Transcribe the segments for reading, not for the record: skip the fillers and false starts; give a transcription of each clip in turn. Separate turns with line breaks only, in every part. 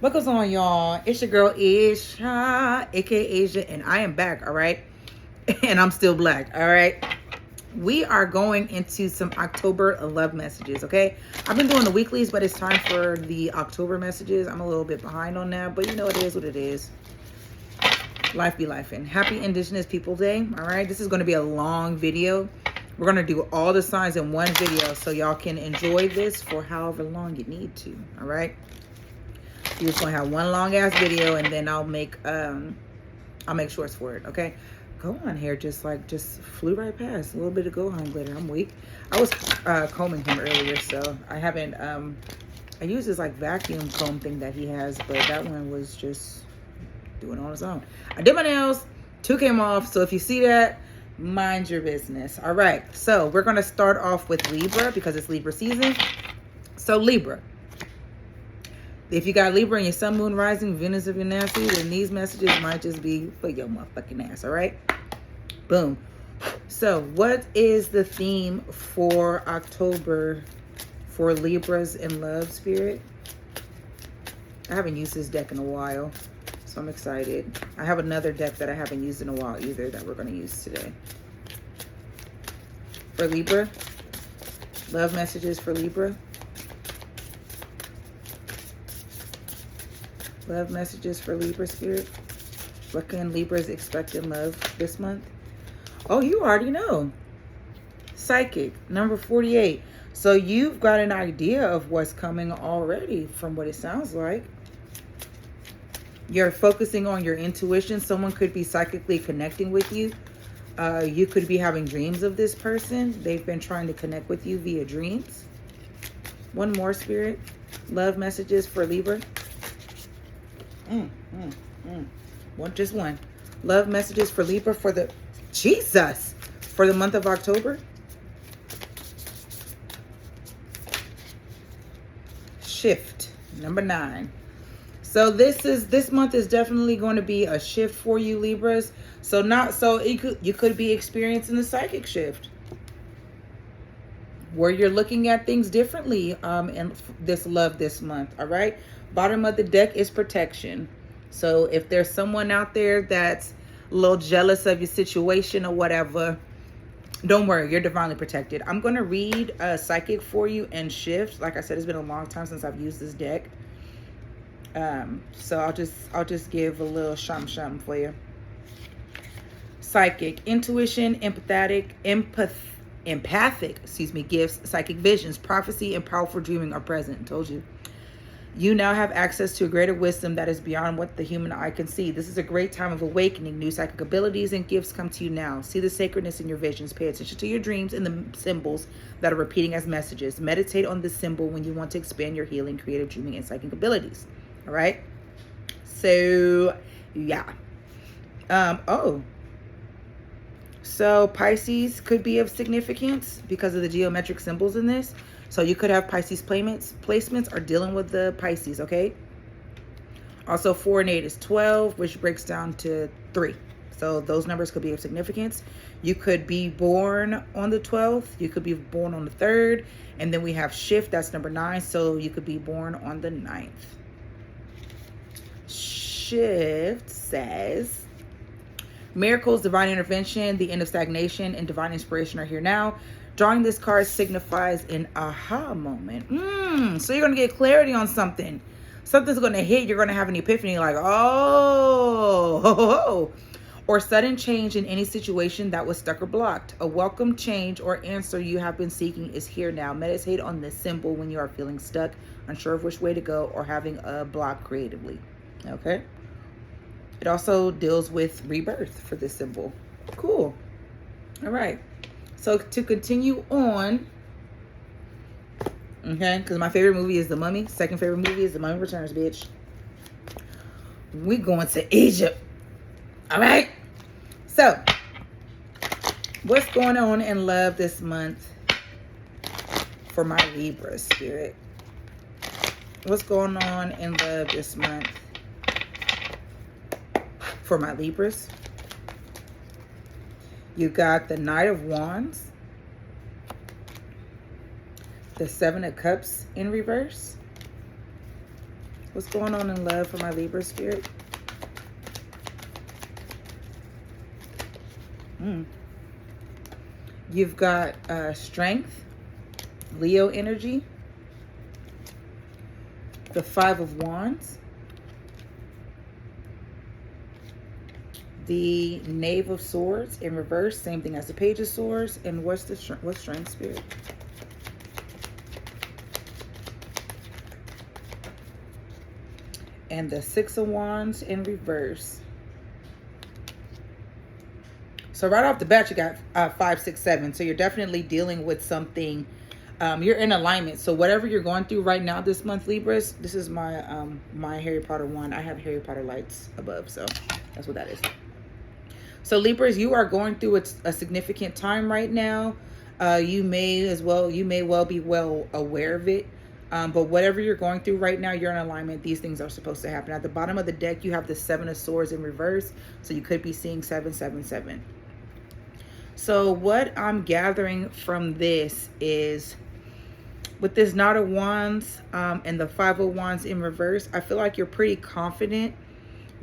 What goes on, y'all? It's your girl Isha, aka Asia, and I am back, all right? And I'm still black, all right? We are going into some October love messages, okay? I've been doing the weeklies, but it's time for the October messages. I'm a little bit behind on that, but you know, it is what it is. Life be life. And happy Indigenous People Day, all right? This is going to be a long video. We're going to do all the signs in one video so y'all can enjoy this for however long you need to, all right? You're just gonna have one long ass video, and then I'll make shorts for it. Okay, go on here, just flew right past. A little bit of go home glitter. I'm weak. I was combing him earlier, so I haven't. I used this like vacuum comb thing that he has, but that one was just doing it on its own. I did my nails. 2 came off. So if you see that, mind your business. All right. So we're gonna start off with Libra because it's Libra season. So Libra. If you got Libra and your sun, moon, rising, Venus if you're nasty, then these messages might just be for your motherfucking ass, all right? Boom. So what is the theme for October for Libras in love, spirit? I haven't used this deck in a while, so I'm excited. I have another deck that I haven't used in a while either that we're going to use today. For Libra, love messages for Libra. Love messages for Libra, spirit. What can Libras expect in love this month? Oh, you already know. Psychic, number 48. So you've got an idea of what's coming already from what it sounds like. You're focusing on your intuition. Someone could be psychically connecting with you. You could be having dreams of this person. They've been trying to connect with you via dreams. One more, spirit. Love messages for Libra. Just one. Love messages for Libra for the for the month of October. Shift, number 9. So this month is definitely going to be a shift for you, Libras. You could be experiencing a psychic shift where you're looking at things differently in this month, all right? Bottom of the deck is protection. So if there's someone out there that's a little jealous of your situation or whatever, don't worry, you're divinely protected. I'm going to read Psychic for you and Shift. Like I said, it's been a long time since I've used this deck. So I'll just give a little shum for you. Psychic, intuition, empathic, gifts, psychic visions, prophecy, and powerful dreaming are present. I told you. You now have access to a greater wisdom that is beyond what the human eye can see. This is a great time of awakening. New psychic abilities and gifts come to you now. See the sacredness in your visions. Pay attention to your dreams and the symbols that are repeating as messages. Meditate on this symbol when you want to expand your healing, creative dreaming, and psychic abilities. All right? So, yeah. So Pisces could be of significance because of the geometric symbols in this. So you could have Pisces placements are dealing with the Pisces, okay? Also 4 and 8 is 12, which breaks down to 3. So those numbers could be of significance. You could be born on the 12th. You could be born on the 3rd. And then we have Shift, that's number 9. So you could be born on the 9th. Shift says, miracles, divine intervention, the end of stagnation, and divine inspiration are here now. Drawing this card signifies an aha moment. So you're going to get clarity on something. Something's going to hit. You're going to have an epiphany like, oh. Or sudden change in any situation that was stuck or blocked. A welcome change or answer you have been seeking is here now. Meditate on this symbol when you are feeling stuck, unsure of which way to go, or having a block creatively. Okay? It also deals with rebirth for this symbol. Cool. All right. So to continue on, okay, because my favorite movie is The Mummy. Second favorite movie is The Mummy Returns, bitch. We going to Egypt. All right. So what's going on in love this month for my Libra spirit? What's going on in love this month for my Libras? You got the Knight of Wands, the Seven of Cups in reverse, What's going on in love for my Libra spirit? You've got strength, Leo energy, the Five of Wands, the Knave of Swords in reverse, same thing as the Page of Swords. And what's strength, spirit? And the Six of Wands in reverse. So right off the bat, you got 5, 6, 7. So you're definitely dealing with something. You're in alignment. So whatever you're going through right now this month, Libras, this is my my Harry Potter one. I have Harry Potter lights above, so that's what that is. So Libras, you are going through a significant time right now. You may well be well aware of it. But whatever you're going through right now, you're in alignment. These things are supposed to happen. At the bottom of the deck, you have the Seven of Swords in reverse. So you could be seeing 777. So what I'm gathering from this is, with this Knight of Wands and the Five of Wands in reverse, I feel like you're pretty confident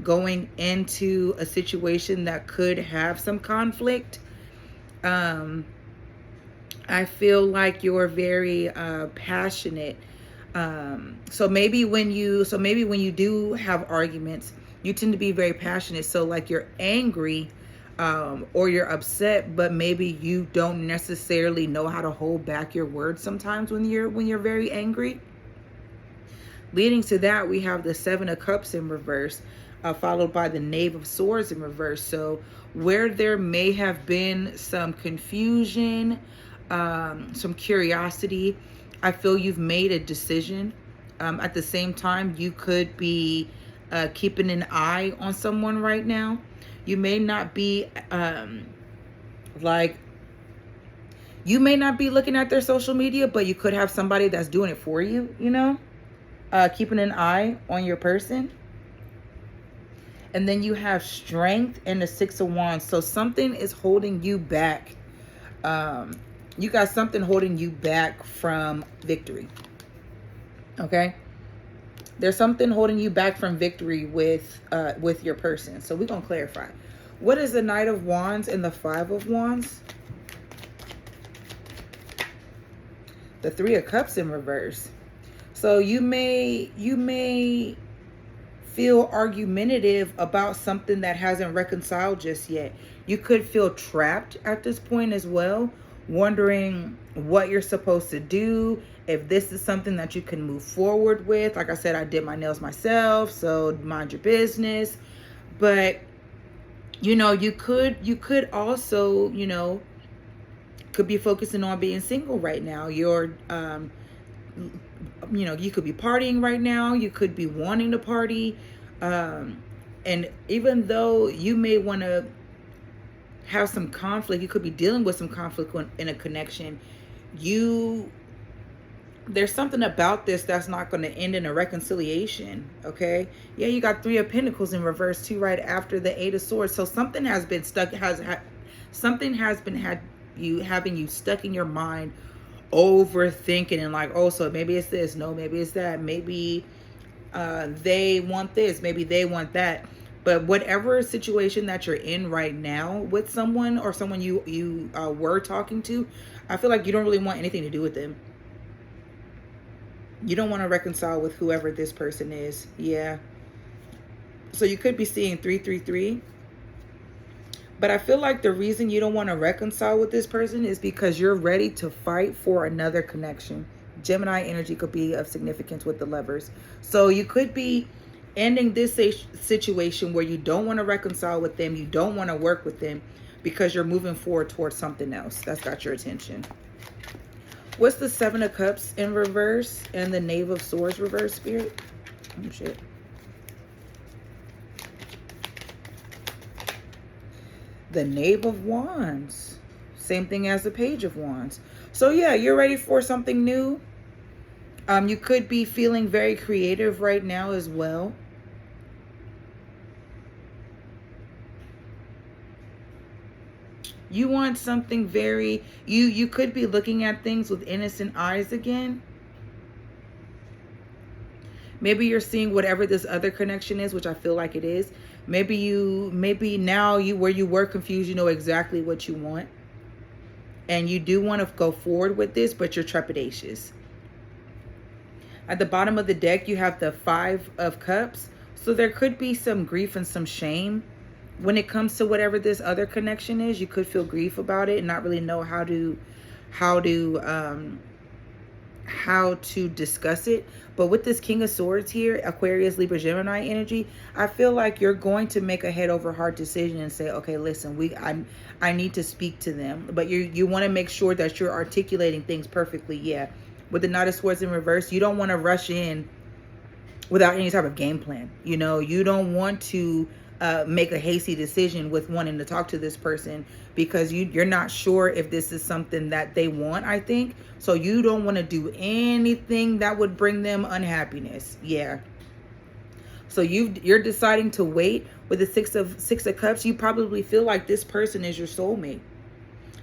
going into a situation that could have some conflict. I feel like you're very passionate. So maybe when you do have arguments, you tend to be very passionate. So like you're angry or you're upset, but maybe you don't necessarily know how to hold back your words sometimes when you're very angry. Leading to that, we have the Seven of Cups in reverse, followed by the Knave of Swords in reverse. So where there may have been some confusion, some curiosity, I feel you've made a decision. At the same time, you could be keeping an eye on someone right now. You may not be you may not be looking at their social media, but you could have somebody that's doing it for you, keeping an eye on your person. And then you have strength and the Six of Wands. So something is holding you back. You got something holding you back from victory. Okay? There's something holding you back from victory with your person. So we're going to clarify. What is the Knight of Wands and the Five of Wands? The Three of Cups in reverse. So you may feel argumentative about something that hasn't reconciled just yet. You could feel trapped at this point as well, wondering what you're supposed to do, if this is something that you can move forward with. Like I said, I did my nails myself, so mind your business. But you could also, could be focusing on being single right now. You're you could be partying right now. You could be wanting to party. And even though you may want to have some conflict, you could be dealing with some conflict in a connection. There's something about this that's not going to end in a reconciliation. Okay. Yeah. You got Three of Pentacles in reverse too, right after the Eight of Swords. So something has been stuck, something has been having you stuck in your mind, overthinking and like, oh, so maybe it's this. No, maybe it's that. Maybe they want this. Maybe they want that. But whatever situation that you're in right now with someone or someone you were talking to, I feel like you don't really want anything to do with them. You don't want to reconcile with whoever this person is. Yeah. So you could be seeing 333. But I feel like the reason you don't want to reconcile with this person is because you're ready to fight for another connection. Gemini energy could be of significance with the Lovers. So you could be ending this situation where you don't want to reconcile with them. You don't want to work with them because you're moving forward towards something else that's got your attention. What's the Seven of Cups in reverse and the Knave of Swords reverse, spirit? Oh, shit. The Knave of Wands. Same thing as the Page of Wands. So yeah, you're ready for something new. You could be feeling very creative right now as well. You want something very, you could be looking at things with innocent eyes again. Maybe you're seeing whatever this other connection is, which I feel like it is. Maybe now where you were confused, you know exactly what you want. And you do want to go forward with this, but you're trepidatious. At the bottom of the deck, you have the 5 of Cups. So there could be some grief and some shame when it comes to whatever this other connection is. You could feel grief about it and not really know how to discuss it. But with this King of Swords here, Aquarius, Libra, Gemini energy, I feel like you're going to make a head over heart decision and say, okay, listen, I need to speak to them. But you want to make sure that you're articulating things perfectly. Yeah. With the Knight of Swords in reverse, you don't want to rush in without any type of game plan. You know, you don't want to make a hasty decision with wanting to talk to this person, because you're not sure if this is something that they want, I think. So you don't want to do anything that would bring them unhappiness. Yeah. So you're deciding to wait. With the six of Cups, you probably feel like this person is your soulmate.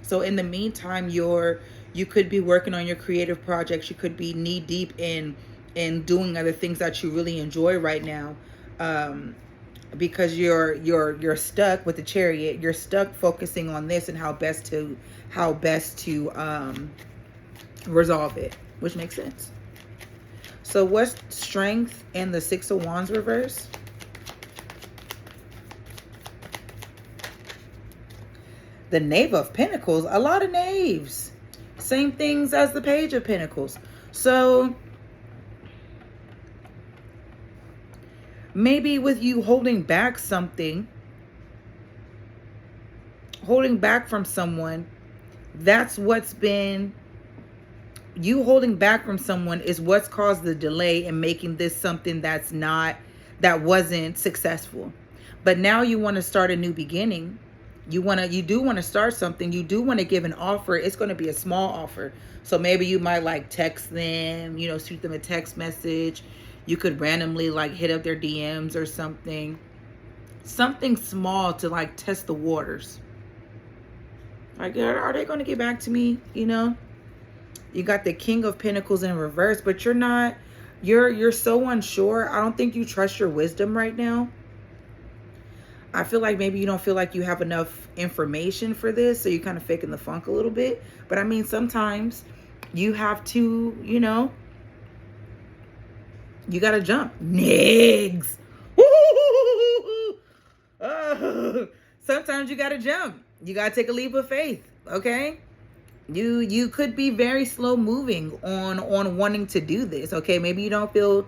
So in the meantime, you could be working on your creative projects. You could be knee deep in doing other things that you really enjoy right now. Because you're stuck with the Chariot. You're stuck focusing on this and how best to resolve it, which makes sense. So what's strength and the 6 of Wands reverse? The Knave of Pentacles. A lot of knaves. Same things as the Page of Pentacles. So maybe with you holding back something, holding back from someone, that's what's been, you holding back from someone is what's caused the delay in making this something that wasn't successful. But now you want to start a new beginning. You do want to start something. You do want to give an offer. It's going to be a small offer. So maybe you might like text them, you know, shoot them a text message. You could randomly like hit up their DMs or something. Something small to like test the waters. Like, are they going to get back to me? You know? You got the King of Pentacles in reverse, but you're so unsure. I don't think you trust your wisdom right now. I feel like maybe you don't feel like you have enough information for this, so you're kind of faking the funk a little bit. But I mean, sometimes you have to, you know, you got to jump. Nigs. Sometimes you got to jump. You got to take a leap of faith, okay? You could be very slow moving on wanting to do this, okay? Maybe you don't feel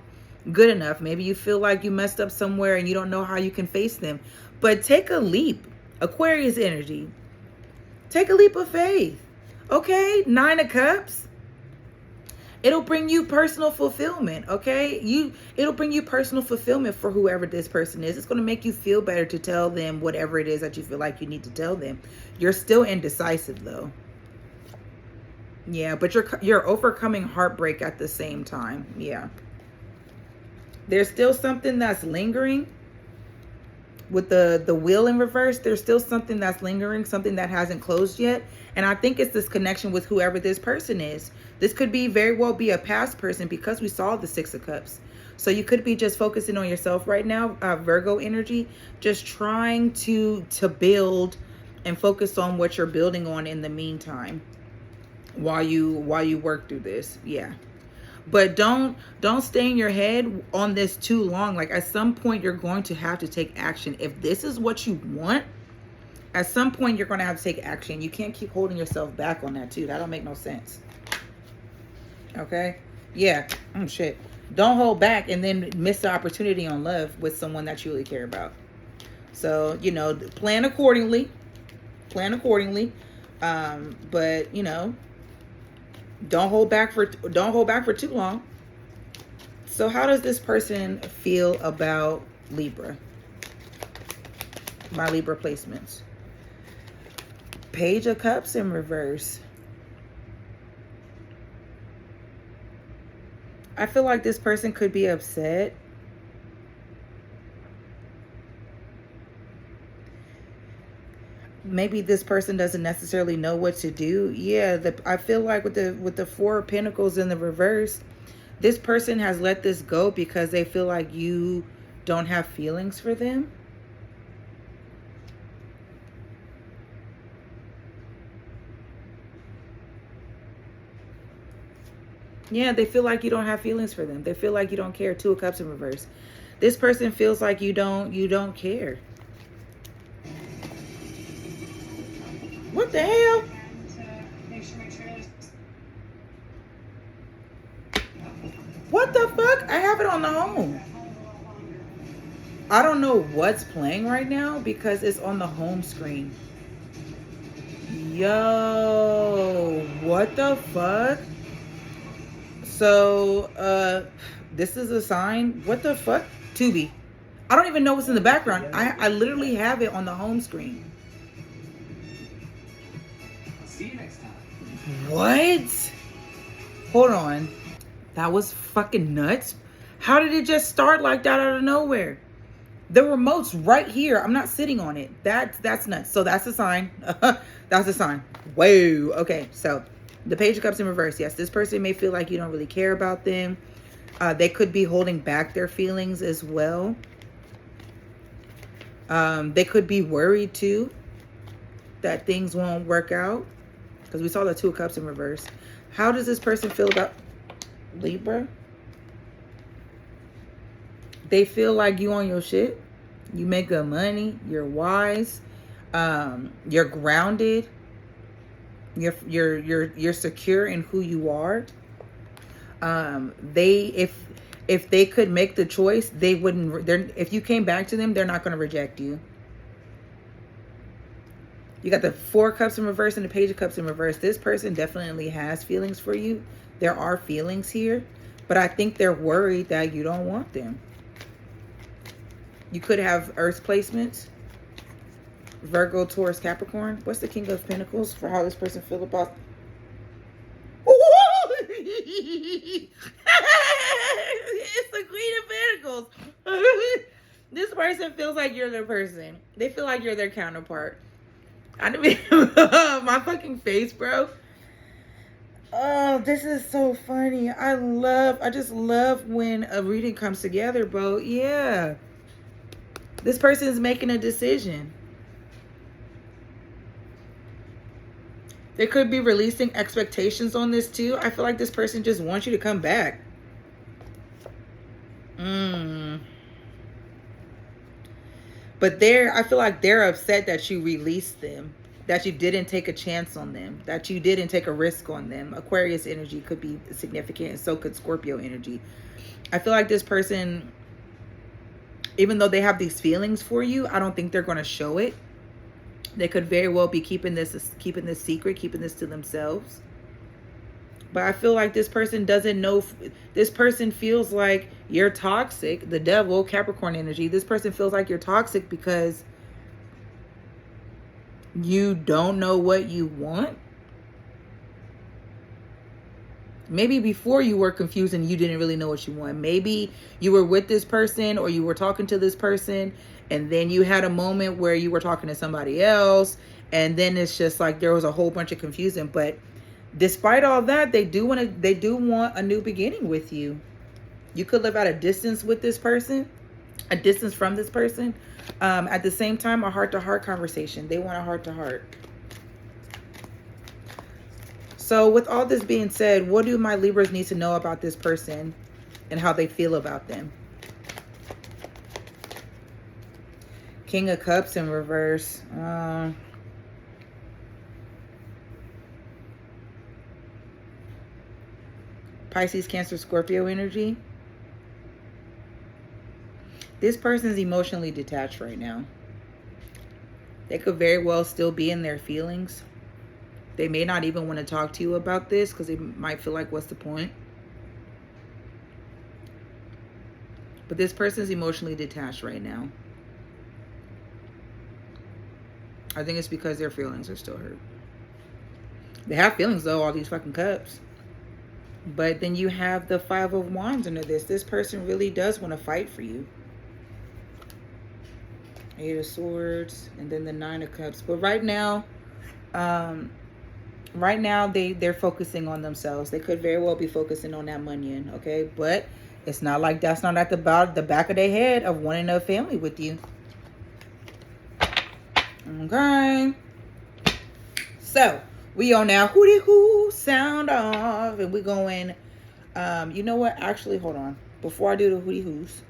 good enough. Maybe you feel like you messed up somewhere and you don't know how you can face them. But take a leap. Aquarius energy. Take a leap of faith, okay? 9 of Cups. It'll bring you personal fulfillment, okay? It'll bring you personal fulfillment for whoever this person is. It's going to make you feel better to tell them whatever it is that you feel like you need to tell them. You're still indecisive, though. Yeah, but you're overcoming heartbreak at the same time. Yeah. There's still something that's lingering. With the Wheel in reverse, there's still something that's lingering, something that hasn't closed yet. And I think it's this connection with whoever this person is. This could very well be a past person, because we saw the 6 of Cups. So you could be just focusing on yourself right now, Virgo energy, just trying to build and focus on what you're building on in the meantime while you work through this. Yeah. But don't stay in your head on this too long. Like, at some point, you're going to have to take action. If this is what you want, at some point, you're going to have to take action. You can't keep holding yourself back on that, too. That don't make no sense. Okay? Yeah. Oh, shit. Don't hold back and then miss the opportunity on love with someone that you really care about. So, you know, plan accordingly. Plan accordingly. But, you know, don't hold back for too long. So how does this person feel about Libra? My Libra placements. Page of Cups in reverse. I feel like this person could be upset. Maybe this person doesn't necessarily know what to do. Yeah, I feel like with the 4 of Pentacles in the reverse, This person has let this go because they feel like you don't have feelings for them. Yeah, they feel like you don't have feelings for them. They feel like you don't care. Two of Cups in reverse. This person feels like you don't care. What the hell? What the fuck? I have it on the home. I don't know what's playing right now because it's on the home screen. Yo, what the fuck? So, this is a sign. What the fuck? Tubi. I don't even know what's in the background. I literally have it on the home screen. See you next time. What? Hold on. That was fucking nuts. How did it just start like that out of nowhere? The remote's right here. I'm not sitting on it. That's nuts. So that's a sign. That's a sign. Whoa. Okay, so the Page of Cups in reverse. Yes, this person may feel like you don't really care about them. They could be holding back their feelings as well. They could be worried too that things won't work out because we saw the Two of Cups in reverse. How does this person feel about Libra? They feel like you on your shit. You make good money. You're wise. You're grounded. You're secure in who you are. If they could make the choice, they wouldn't. If you came back to them, they're not going to reject you. You got the Four of Cups in reverse and the Page of Cups in reverse. This person definitely has feelings for you. There are feelings here, but I think they're worried that you don't want them. You could have Earth placements. Virgo, Taurus, Capricorn. What's the King of Pentacles for how this person feels about... It's the Queen of Pentacles. This person feels like you're their person. They feel like you're their counterpart. I mean, my fucking face, bro. Oh, this is so funny. I just love when a reading comes together, bro. Yeah. This person is making a decision. They could be releasing expectations on this too. I feel like this person just wants you to come back. But I feel like they're upset that you released them, that you didn't take a chance on them, that you didn't take a risk on them. Aquarius energy could be significant, and so could Scorpio energy. I feel like this person, even though they have these feelings for you, I don't think they're going to show it. They could very well be keeping this secret, keeping this to themselves. But I feel like this person doesn't know. This person feels like you're toxic. The Devil, Capricorn energy. This person feels like you're toxic because you don't know what you want. Maybe before you were confused and you didn't really know what you want. Maybe you were with this person or you were talking to this person and then you had a moment where you were talking to somebody else and then it's just like there was a whole bunch of confusion. But despite all that, they do want a new beginning with you. You could live at a distance with this person, a distance from this person. At the same time, a heart-to-heart conversation. They want a heart-to-heart. So with all this being said, what do my Libras need to know about this person and how they feel about them? King of Cups in reverse. Pisces, Cancer, Scorpio energy. This person's emotionally detached right now. They could very well still be in their feelings. They may not even want to talk to you about this because they might feel like, what's the point? But this person's emotionally detached right now. I think it's because their feelings are still hurt. They have feelings though, all these fucking cups. But then you have the Five of Wands under this. This person really does want to fight for you. Eight of Swords and then the Nine of Cups. But right now, Right now, they're focusing on themselves. They could very well be focusing on that money, okay? But it's not like that's not at the back of their head of wanting a family with you. Okay. So we on now hootie hoo sound off, and we're going. You know what? Actually, hold on. Before I do the hootie hoos,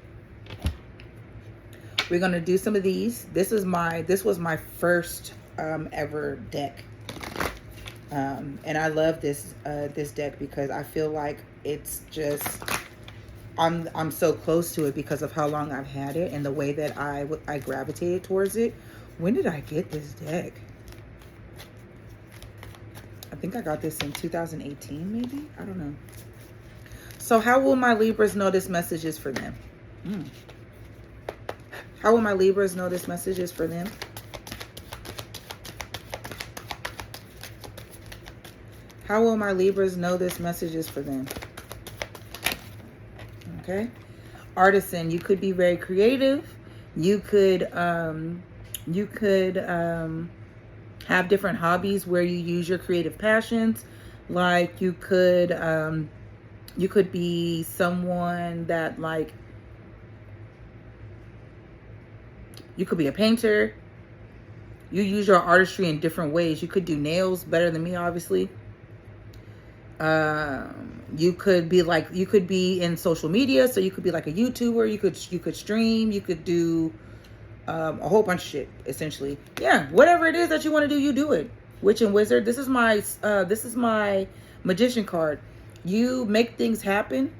we're gonna do some of these. This was my first ever deck. And I love this deck because I feel like it's just I'm so close to it because of how long I've had it and the way that I gravitated towards it. When did I get this deck? I think I got this in 2018, maybe. I don't know. So how will my Libras know this message is for them? How will my Libras know this message is for them? How will my Libras know this message is for them? Okay. Artisan, you could be very creative. You could have different hobbies where you use your creative passions. Like you could be someone that like, you could be a painter. You use your artistry in different ways. You could do nails better than me, obviously. You could be in social media, so you could be like a YouTuber. You could stream. You could do a whole bunch of shit, essentially. Yeah, whatever it is that you want to do, you do it. Witch and wizard. This is my magician card. You make things happen.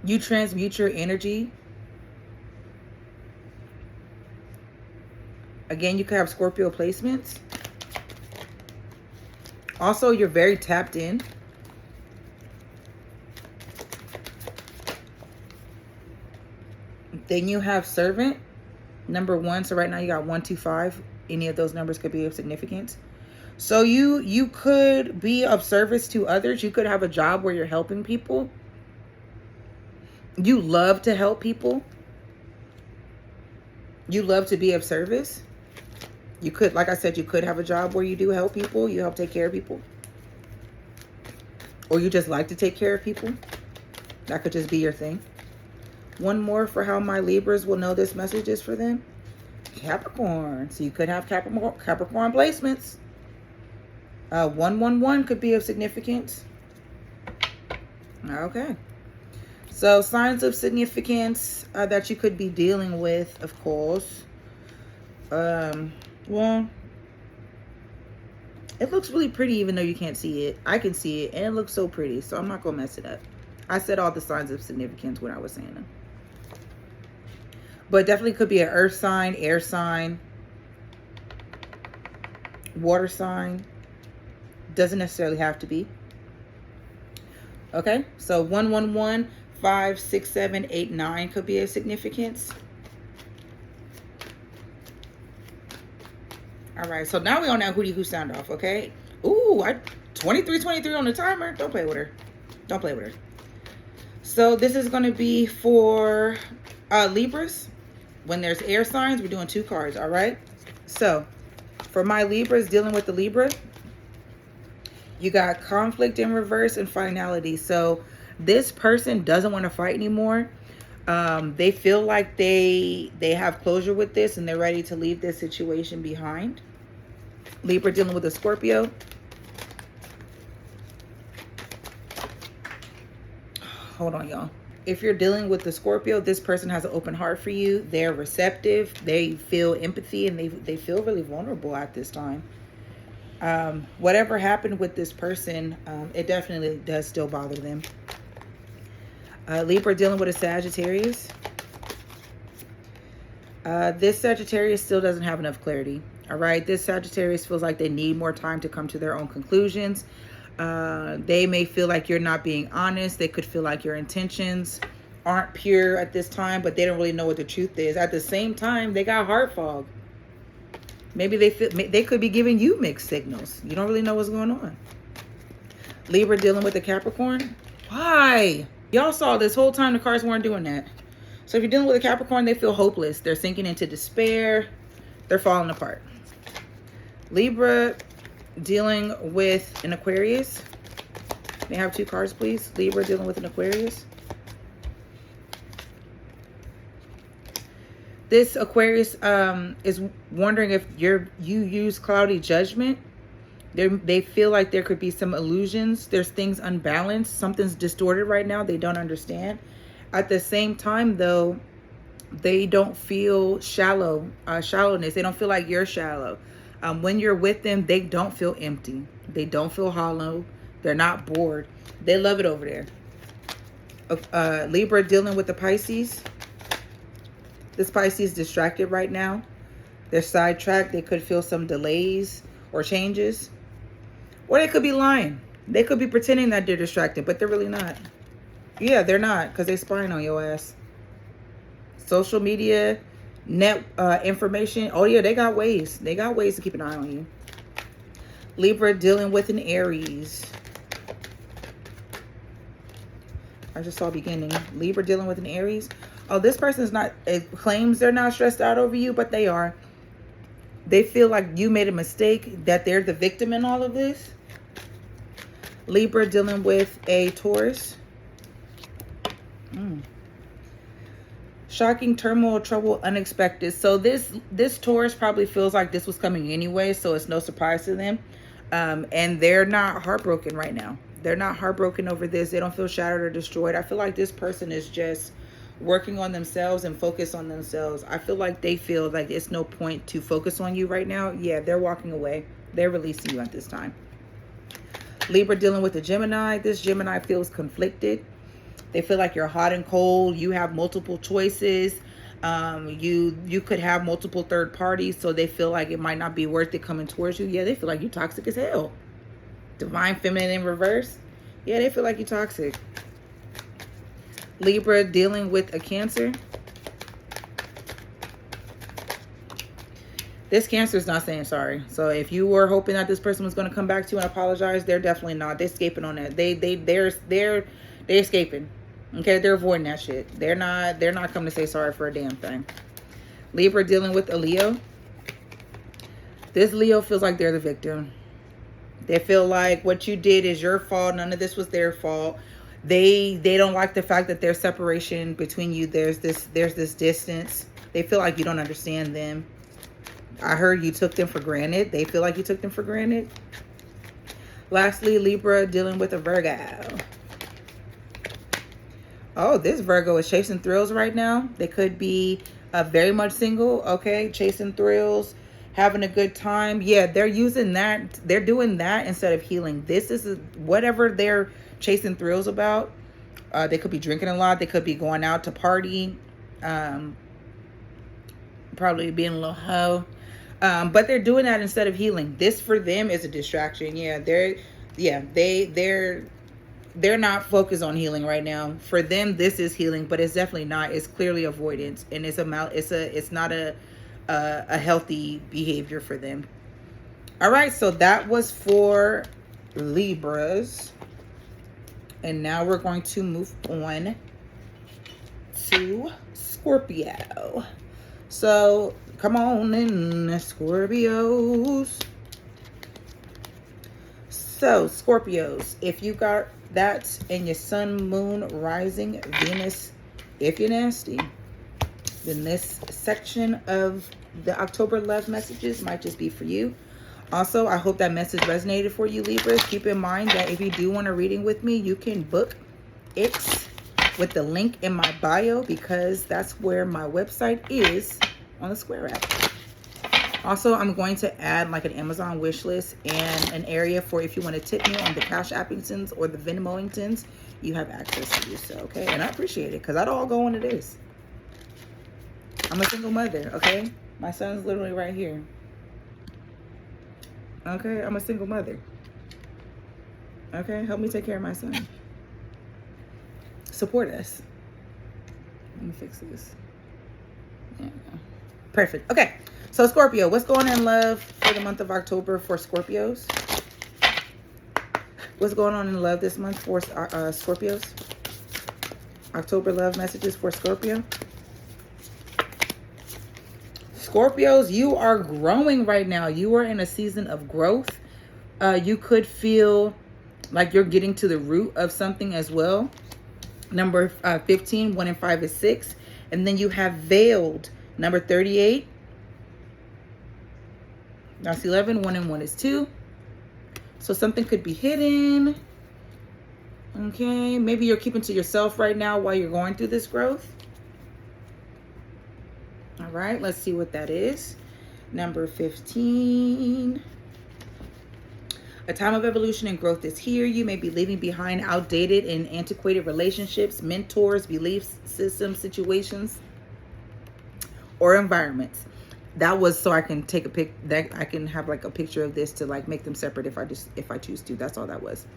You transmute your energy. Again, you could have Scorpio placements. Also, you're very tapped in. Then you have servant, number 1. So right now you got 1, 2, 5. Any of those numbers could be of significance. So you could be of service to others. You could have a job where you're helping people. You love to help people. You love to be of service. You could, like I said, you could have a job where you do help people. You help take care of people. Or you just like to take care of people. That could just be your thing. One more for how my Libras will know this message is for them. Capricorn. So you could have Capricorn placements. 111 could be of significance. Okay. So signs of significance that you could be dealing with, of course. Well, it looks really pretty even though you can't see it. I can see it and it looks so pretty, so I'm not gonna mess it up. I said all the signs of significance when I was saying them. But definitely could be an earth sign, air sign, water sign. Doesn't necessarily have to be. Okay, so 111, 5, 6, 7, 8, 9 could be a significance. All right, so now we on that hootie hoo sound off, okay? Ooh, 23 on the timer. Don't play with her. Don't play with her. So this is going to be for Libras. When there's air signs, we're doing 2 cards, all right? So for my Libras, dealing with the Libra, you got conflict in reverse and finality. So this person doesn't want to fight anymore. They feel like they have closure with this and they're ready to leave this situation behind. Libra dealing with a Scorpio. Hold on, y'all. If you're dealing with the Scorpio, this person has an open heart for you. They're receptive. They feel empathy and they feel really vulnerable at this time. Whatever happened with this person, it definitely does still bother them. Libra dealing with a Sagittarius. This Sagittarius still doesn't have enough clarity. All right. This Sagittarius feels like they need more time to come to their own conclusions. They may feel like you're not being honest. They could feel like your intentions aren't pure at this time, but they don't really know what the truth is. At the same time, they got heart fog. Maybe they could be giving you mixed signals. You don't really know what's going on. Libra dealing with a Capricorn. Why? Y'all saw this whole time the cards weren't doing that. So if you're dealing with a Capricorn, they feel hopeless. They're sinking into despair. They're falling apart. Libra, dealing with an Aquarius. May I have 2 cards, please? Libra dealing with an Aquarius. This Aquarius is wondering if you use cloudy judgment. They feel like there could be some illusions. There's things unbalanced. Something's distorted right now. They don't understand. At the same time, though, they don't feel shallowness. They don't feel like you're shallow. When you're with them, they don't feel empty. They don't feel hollow. They're not bored. They love it over there. Libra dealing with the Pisces. This Pisces is distracted right now. They're sidetracked. They could feel some delays or changes. Or they could be lying. They could be pretending that they're distracted, but they're really not. Yeah, they're not, because they're spying on your ass. Social media, net information. Oh, yeah, they got ways. They got ways to keep an eye on you. Libra dealing with an Aries. I just saw beginning. Libra dealing with an Aries. Oh, this person is not, it claims they're not stressed out over you, but they are. They feel like you made a mistake, that they're the victim in all of this. Libra dealing with a Taurus. Shocking, turmoil, trouble, unexpected. So this Taurus probably feels like this was coming anyway, so it's no surprise to them. And they're not heartbroken right now. They're not heartbroken over this. They don't feel shattered or destroyed. I feel like this person is just working on themselves and focus on themselves. I feel like they feel like it's no point to focus on you right now. Yeah, they're walking away. They're releasing you at this time. Libra dealing with a Gemini. This Gemini feels conflicted. They feel like you're hot and cold. You have multiple choices. You could have multiple third parties, so they feel like it might not be worth it coming towards you. Yeah, they feel like you're toxic as hell. Divine Feminine in reverse. Yeah, they feel like you're toxic. Libra dealing with a Cancer. This Cancer is not saying sorry. So if you were hoping that this person was going to come back to you and apologize, they're definitely not. They're escaping on that. They're escaping. Okay, they're avoiding that shit. They're not coming to say sorry for a damn thing. Libra dealing with a Leo. This Leo feels like they're the victim. They feel like what you did is your fault. None of this was their fault. They don't like the fact that there's separation between you. There's this distance. They feel like you don't understand them. I heard you took them for granted. They feel like you took them for granted. Lastly, Libra dealing with a Virgo. Oh, this Virgo is chasing thrills right now. They could be very much single, okay? Chasing thrills, having a good time. Yeah, they're using that. They're doing that instead of healing. This is whatever they're chasing thrills about. They could be drinking a lot. They could be going out to party. Probably being a little hoe. But they're doing that instead of healing. This for them is a distraction. Yeah, they're not focused on healing right now. For them, this is healing, but it's definitely not. It's clearly avoidance, and it's not a healthy behavior for them. All right, so that was for Libras, and now we're going to move on to Scorpio. So come on in, Scorpios. So Scorpios, if you got that in your sun, moon, rising, Venus, if you're nasty, then this section of the October love messages might just be for you. Also, I hope that message resonated for you, Libras. Keep in mind that if you do want a reading with me, you can book it with the link in my bio, because that's where my website is on the Square app. Also, I'm going to add like an Amazon wish list and an area for if you want to tip me on the Cash Appingtons or the Venmoingtons, you have access to do so, okay? And I appreciate it, because I don't all go into this. I'm a single mother, okay? My son's literally right here. Okay, I'm a single mother. Okay, help me take care of my son. Support us. Let me fix this. There we go. Perfect. Okay, so Scorpio, what's going on in love for the month of October for Scorpios? What's going on in love this month for Scorpios? October love messages for Scorpio. Scorpios, you are growing right now. You are in a season of growth. You could feel like you're getting to the root of something as well. Number 15, 1 and 5 is 6. And then you have veiled, number 38. That's 11, 1 and 1 is 2. So something could be hidden. Okay, maybe you're keeping to yourself right now while you're going through this growth. All right, let's see what that is. Number 15. A time of evolution and growth is here. You may be leaving behind outdated and antiquated relationships, mentors, beliefs, systems, situations, or environments. That was so I can take a pic, that I can have like a picture of this to like make them separate if I choose to. That's all that was.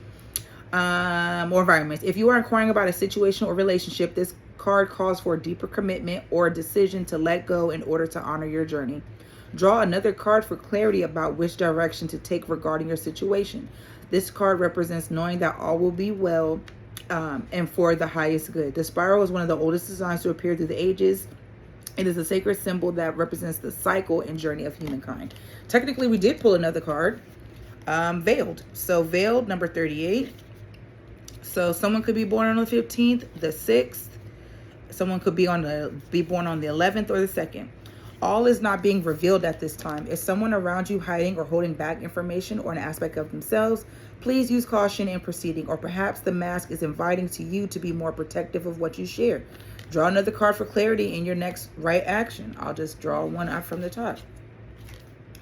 Or environments. If you are inquiring about a situation or relationship, this card calls for a deeper commitment or a decision to let go in order to honor your journey. Draw another card for clarity about which direction to take regarding your situation. This card represents knowing that all will be well and for the highest good. The spiral is one of the oldest designs to appear through the ages. It is a sacred symbol that represents the cycle and journey of humankind. Technically, we did pull another card, veiled. So veiled, number 38. So someone could be born on the 15th, the 6th. Someone could be born on the 11th or the 2nd. All is not being revealed at this time. Is someone around you hiding or holding back information or an aspect of themselves? Please use caution in proceeding, or perhaps the mask is inviting to you to be more protective of what you share. Draw another card for clarity in your next right action. I'll just draw one out from the top.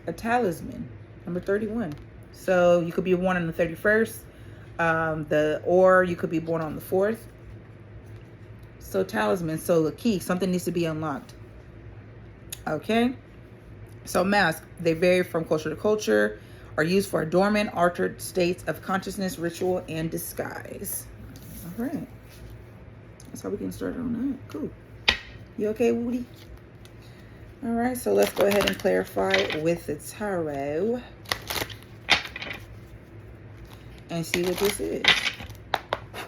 A talisman, number 31. So you could be born on the 31st, or you could be born on the 4th. So talisman, so the key, something needs to be unlocked. Okay, so masks, they vary from culture to culture, are used for adornment, altered states of consciousness, ritual, and disguise. All right, that's how we can start on that. Cool. You okay, Woody? All right, so let's go ahead and clarify with the tarot and see what this is.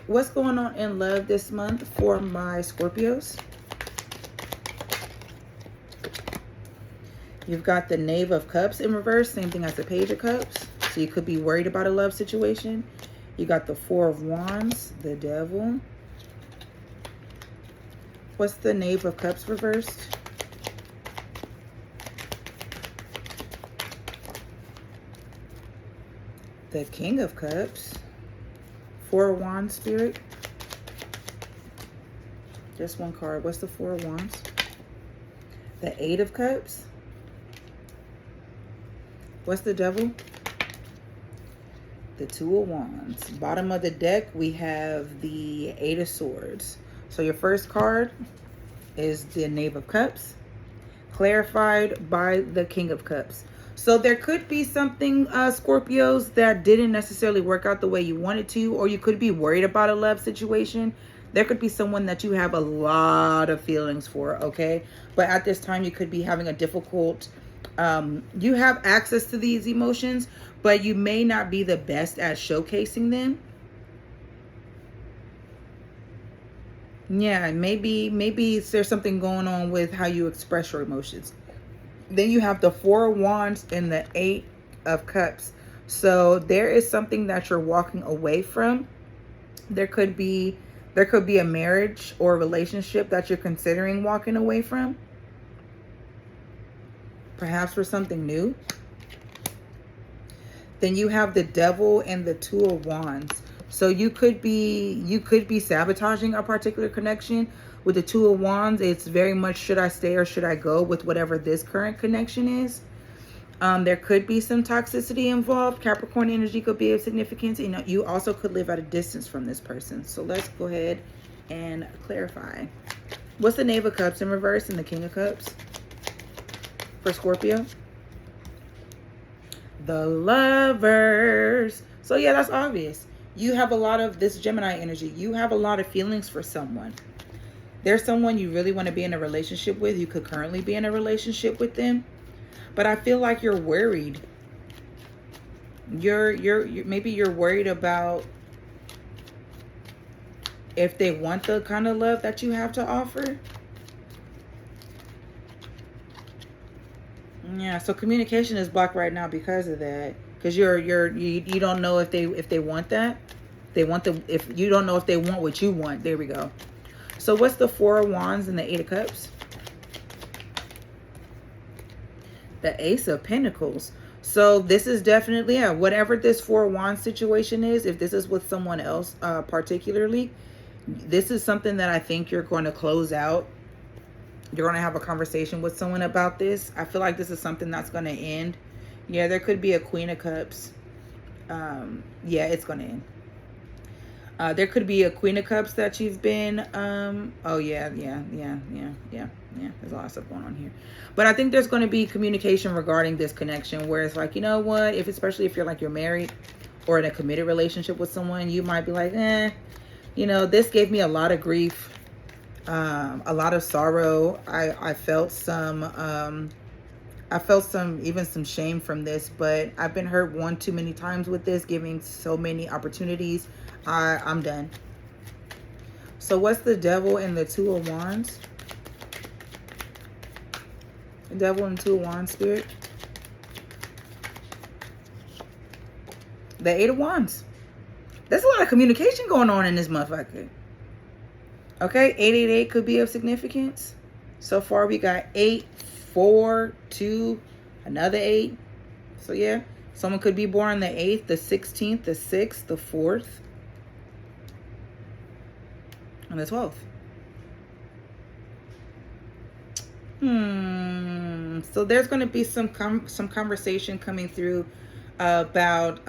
What's going on in love this month for my Scorpios? You've got the Knave of Cups in reverse, same thing as the Page of Cups. So you could be worried about a love situation. You got the Four of Wands, the Devil. What's the Knave of Cups reversed? The King of Cups. Four of Wands, Spirit. Just one card. What's the Four of Wands? The Eight of Cups. What's the Devil? The Two of Wands. Bottom of the deck, we have the Eight of Swords. So your first card is the Knave of Cups, clarified by the King of Cups. So there could be something, Scorpios, that didn't necessarily work out the way you wanted to, or you could be worried about a love situation. There could be someone that you have a lot of feelings for, okay? But at this time, you could be having a difficult, you have access to these emotions, but you may not be the best at showcasing them. Yeah, maybe there's something going on with how you express your emotions. Then you have the Four of Wands and the Eight of Cups. So there is something that you're walking away from. There could be a marriage or a relationship that you're considering walking away from. Perhaps for something new. Then you have the Devil and the Two of Wands. So you could be sabotaging a particular connection. With the Two of Wands, it's very much should I stay or should I go with whatever this current connection is. There could be some toxicity involved. Capricorn energy could be of significance. You know, you also could live at a distance from this person. So let's go ahead and clarify. What's the Knave of Cups in reverse and the King of Cups for Scorpio? The Lovers. So yeah, that's obvious. You have a lot of this Gemini energy. You have a lot of feelings for someone. There's someone you really want to be in a relationship with. You could currently be in a relationship with them. But I feel like you're worried. Maybe you're worried about if they want the kind of love that you have to offer. Yeah, so communication is blocked right now because of that. because you don't know if they want that. They want if you don't know if they want what you want. There we go. So what's the Four of Wands and the Eight of Cups? The Ace of Pentacles. So this is definitely, yeah, whatever this Four of Wands situation is, if this is with someone else particularly, this is something that I think you're going to close out. You're going to have a conversation with someone about this. I feel like this is something that's going to end. Yeah, there could be a Queen of Cups. Yeah, it's going to end. There could be a Queen of Cups that you've been, oh yeah. There's a lot of stuff going on here. But I think there's going to be communication regarding this connection where it's like, you know what, especially if you're like, you're married or in a committed relationship with someone, you might be like, you know, this gave me a lot of grief, a lot of sorrow. I felt some, even some shame from this, but I've been hurt one too many times with this, giving so many opportunities. I'm done. So what's the Devil and the Two of Wands? The Devil and Two of Wands, Spirit. The Eight of Wands. There's a lot of communication going on in this motherfucker. Okay, 888 could be of significance. So far we got 8, 4, 2, another 8. So yeah, someone could be born the 8th, the 16th, the 6th, the 4th, and the 12th. So there's going to be some conversation coming through about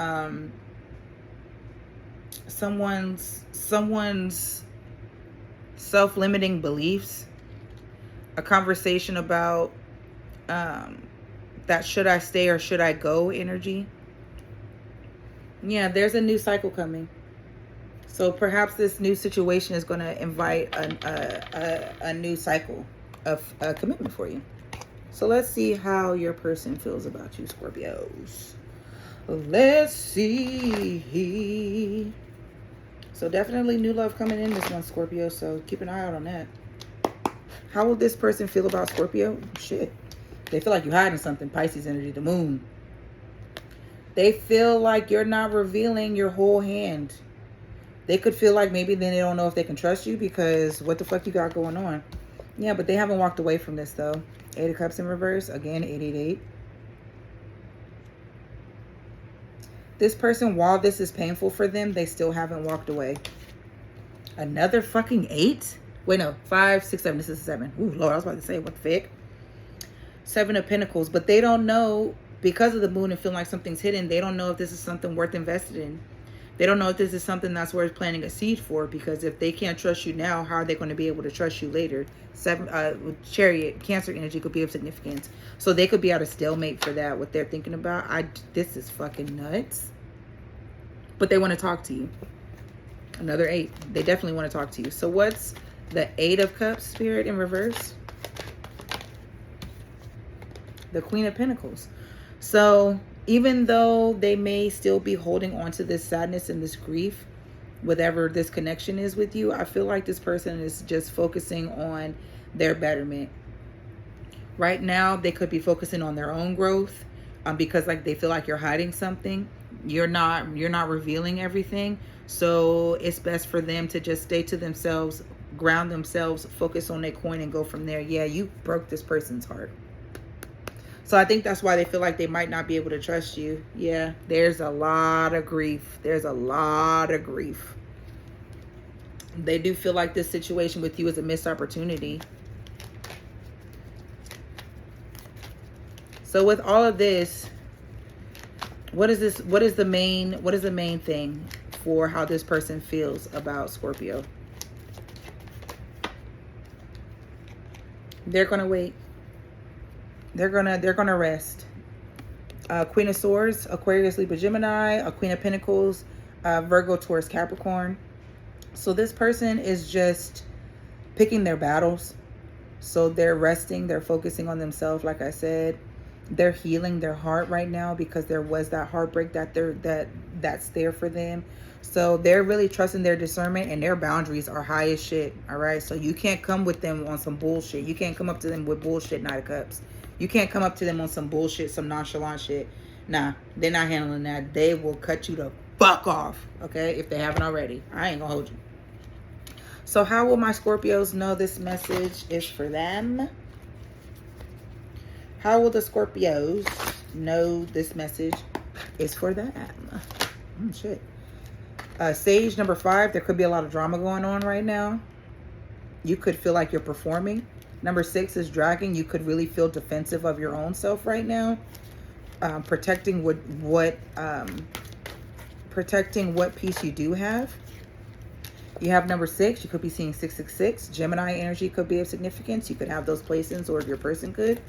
someone's self-limiting beliefs. A conversation about that should I stay or should I go energy. Yeah, there's a new cycle coming. So perhaps this new situation is going to invite a new cycle of commitment for you. So let's see how your person feels about you, Scorpios. Let's see. So definitely new love coming in this one, Scorpio. So keep an eye out on that. How will this person feel about Scorpio? Shit. They feel like you're hiding something. Pisces energy, the moon. They feel like you're not revealing your whole hand. They could feel like maybe then they don't know if they can trust you because what the fuck you got going on. Yeah, but they haven't walked away from this though. 8 of Cups in reverse. Again, 888. This person, while this is painful for them, they still haven't walked away. Another fucking 8? Wait, no. 5, 6, 7. This is 7. Ooh, Lord, I was about to say, what the fuck? 7 of Pentacles. But they don't know, because of the moon and feeling like something's hidden, they don't know if this is something worth invested in. They don't know if this is something that's worth planting a seed for, because if they can't trust you now, how are they going to be able to trust you later? 7 with Chariot, Cancer energy could be of significance. So they could be at a stalemate for that, what they're thinking about. This is fucking nuts. But they want to talk to you. Another 8. They definitely want to talk to you. So what's the 8 of Cups, Spirit, in reverse? The Queen of Pentacles. So even though they may still be holding on to this sadness and this grief, whatever this connection is with you, I feel like this person is just focusing on their betterment. Right now, they could be focusing on their own growth because like they feel like you're hiding something. You're not revealing everything. So it's best for them to just stay to themselves, ground themselves, focus on their coin and go from there. Yeah, you broke this person's heart. So I think that's why they feel like they might not be able to trust you. Yeah, there's a lot of grief. There's a lot of grief. They do feel like this situation with you is a missed opportunity. So with all of this, what is the main thing for how this person feels about Scorpio? They're going to wait. They're gonna rest. Queen of Swords, Aquarius, Libra, Gemini, a Queen of Pentacles, Virgo, Taurus, Capricorn. So this person is just picking their battles. So they're resting, they're focusing on themselves, like I said. They're healing their heart right now because there was that heartbreak that's there for them. So they're really trusting their discernment, and their boundaries are high as shit. All right. So you can't come with them on some bullshit. You can't come up to them with bullshit, Knight of Cups. You can't come up to them on some bullshit, some nonchalant shit. Nah, they're not handling that. They will cut you the fuck off, okay, if they haven't already. I ain't gonna hold you. So how will my Scorpios know this message is for them? How will the Scorpios know this message is for them? Shit. Sage number 5, there could be a lot of drama going on right now. You could feel like you're performing. Number 6 is Dragon. You could really feel defensive of your own self right now. Protecting protecting what piece you do have. You have number 6. You could be seeing 666. Gemini energy could be of significance. You could have those placements, or your person could.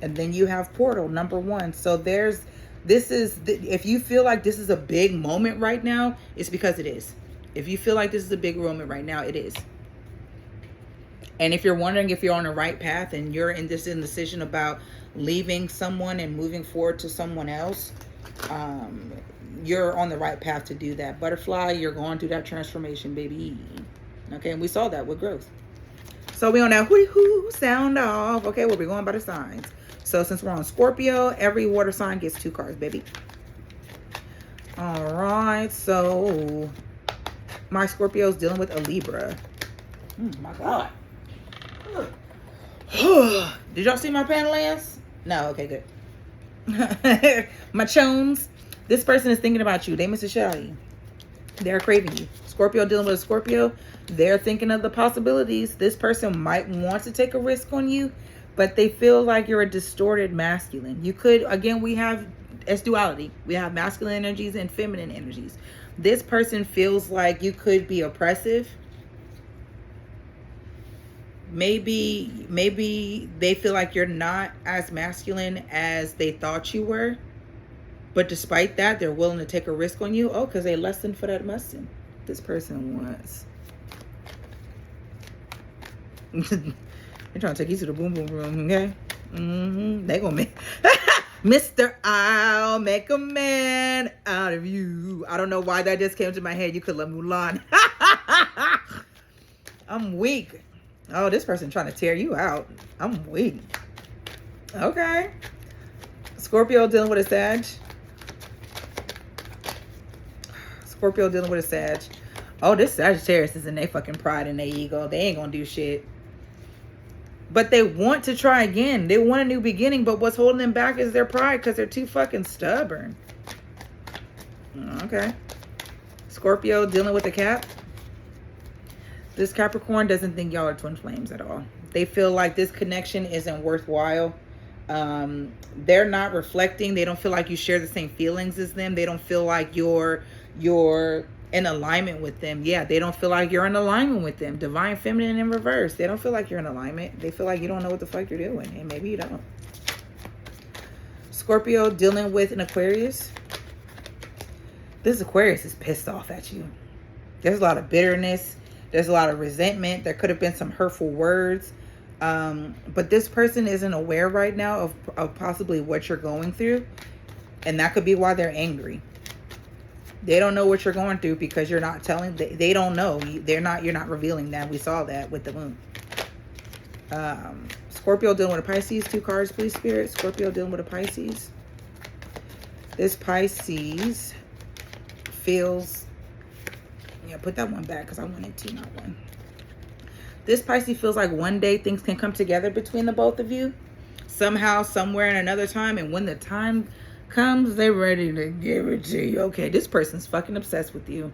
And then you have Portal number 1. So if you feel like this is a big moment right now, it's because it is. If you feel like this is a big moment right now, it is. And if you're wondering if you're on the right path and you're in this indecision about leaving someone and moving forward to someone else, you're on the right path to do that. Butterfly, you're going through that transformation, baby. Okay, and we saw that with growth. So we on that hoo-hoo sound off. Okay, we'll be going by the signs. So since we're on Scorpio, every water sign gets 2 cards, baby. All right, so my Scorpio's dealing with a Libra. My God. Did y'all see my panelists? No, okay, good. My chones. This person is thinking about you. They miss a shy. They're craving you. Scorpio dealing with a Scorpio. They're thinking of the possibilities. This person might want to take a risk on you, but they feel like you're a distorted masculine. You could, again, it's duality. We have masculine energies and feminine energies. This person feels like you could be oppressive. Maybe they feel like you're not as masculine as they thought you were. But despite that, they're willing to take a risk on you. Oh, because they lesson for that mustin. This person wants. They're trying to take you to the boom boom room, okay? They gonna make Mr. I'll make a man out of you. I don't know why that just came to my head. You could love Mulan. I'm weak. Oh, this person trying to tear you out. I'm weak. Okay. Scorpio dealing with a Sag. Scorpio dealing with a Sag. Oh, this Sagittarius is in their fucking pride and their ego. They ain't gonna do shit. But they want to try again. They want a new beginning, but what's holding them back is their pride because they're too fucking stubborn. Okay. Scorpio dealing with a Cap. This Capricorn doesn't think y'all are twin flames at all. They feel like this connection isn't worthwhile. They're not reflecting. They don't feel like you share the same feelings as them. They don't feel like you're in alignment with them. Yeah, they don't feel like you're in alignment with them. Divine Feminine in reverse. They don't feel like you're in alignment. They feel like you don't know what the fuck you're doing. And maybe you don't. Scorpio dealing with an Aquarius. This Aquarius is pissed off at you. There's a lot of bitterness. There's a lot of resentment. There could have been some hurtful words. But this person isn't aware right now of possibly what you're going through. And that could be why they're angry. They don't know what you're going through because you're not telling. They don't know. You're not revealing that. We saw that with the moon. Scorpio dealing with a Pisces. 2 cards, please, Spirit. Scorpio dealing with a Pisces. This Pisces feels... Yeah, put that one back because I wanted 2, not 1. This Pisces feels like one day things can come together between the both of you. Somehow, somewhere, in another time. And when the time comes, they're ready to give it to you. Okay, this person's fucking obsessed with you.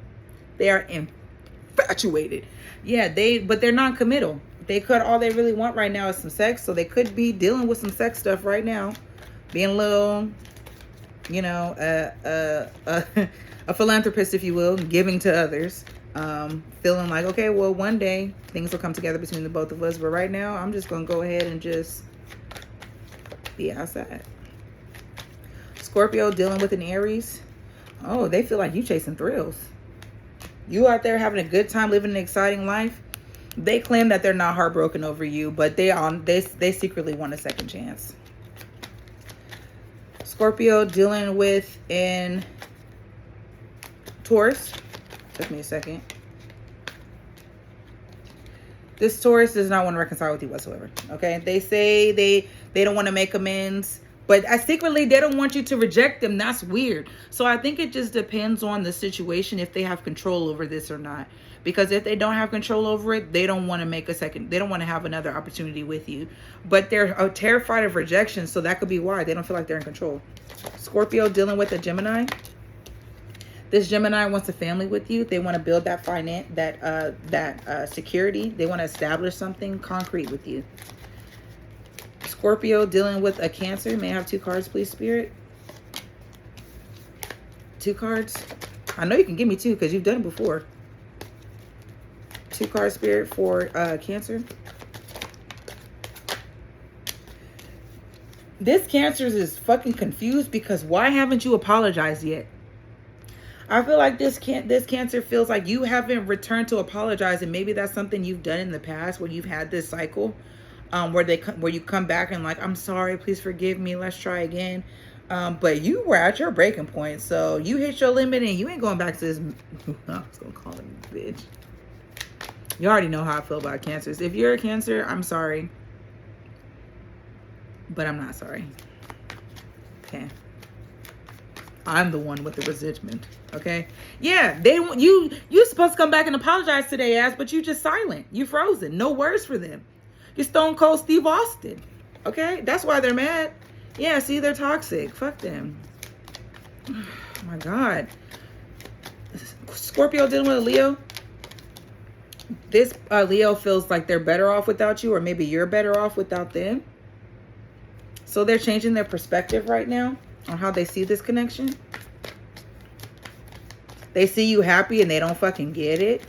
They are infatuated. Yeah, but they're non-committal. All they really want right now is some sex. So they could be dealing with some sex stuff right now. Being a little, a philanthropist, if you will, giving to others. Feeling like, okay, well, one day things will come together between the both of us. But right now, I'm just going to go ahead and just be outside. Scorpio dealing with an Aries. Oh, they feel like you chasing thrills. You out there having a good time, living an exciting life. They claim that they're not heartbroken over you, but they secretly want a second chance. Scorpio dealing with an Taurus. Took me a second. This Taurus does not want to reconcile with you whatsoever. Okay, they say they don't want to make amends. But secretly, they don't want you to reject them. That's weird. So I think it just depends on the situation if they have control over this or not. Because if they don't have control over it, they don't want to make a second. They don't want to have another opportunity with you. But they're terrified of rejection. So that could be why. They don't feel like they're in control. Scorpio dealing with a Gemini. This Gemini wants a family with you. They want to build that security. They want to establish something concrete with you. Scorpio dealing with a Cancer. May I have 2 cards, please, Spirit? 2 cards. I know you can give me 2 because you've done it before. 2 cards, Spirit, for Cancer. This Cancer is fucking confused because why haven't you apologized yet? I feel like this Cancer feels like you haven't returned to apologize, and maybe that's something you've done in the past where you've had this cycle. Where you come back and like, I'm sorry, please forgive me, let's try again. But you were at your breaking point, so you hit your limit and you ain't going back to this. I was gonna call him a bitch. You already know how I feel about Cancers. If you're a Cancer, I'm sorry, but I'm not sorry. Okay, I'm the one with the resentment. Okay, yeah, they want you. You're supposed to come back and apologize to their ass, but you just silent. You frozen. No words for them. You're Stone Cold Steve Austin. Okay? That's why they're mad. Yeah, see, they're toxic. Fuck them. Oh my God. Scorpio dealing with a Leo. This Leo feels like they're better off without you, or maybe you're better off without them. So they're changing their perspective right now on how they see this connection. They see you happy and they don't fucking get it.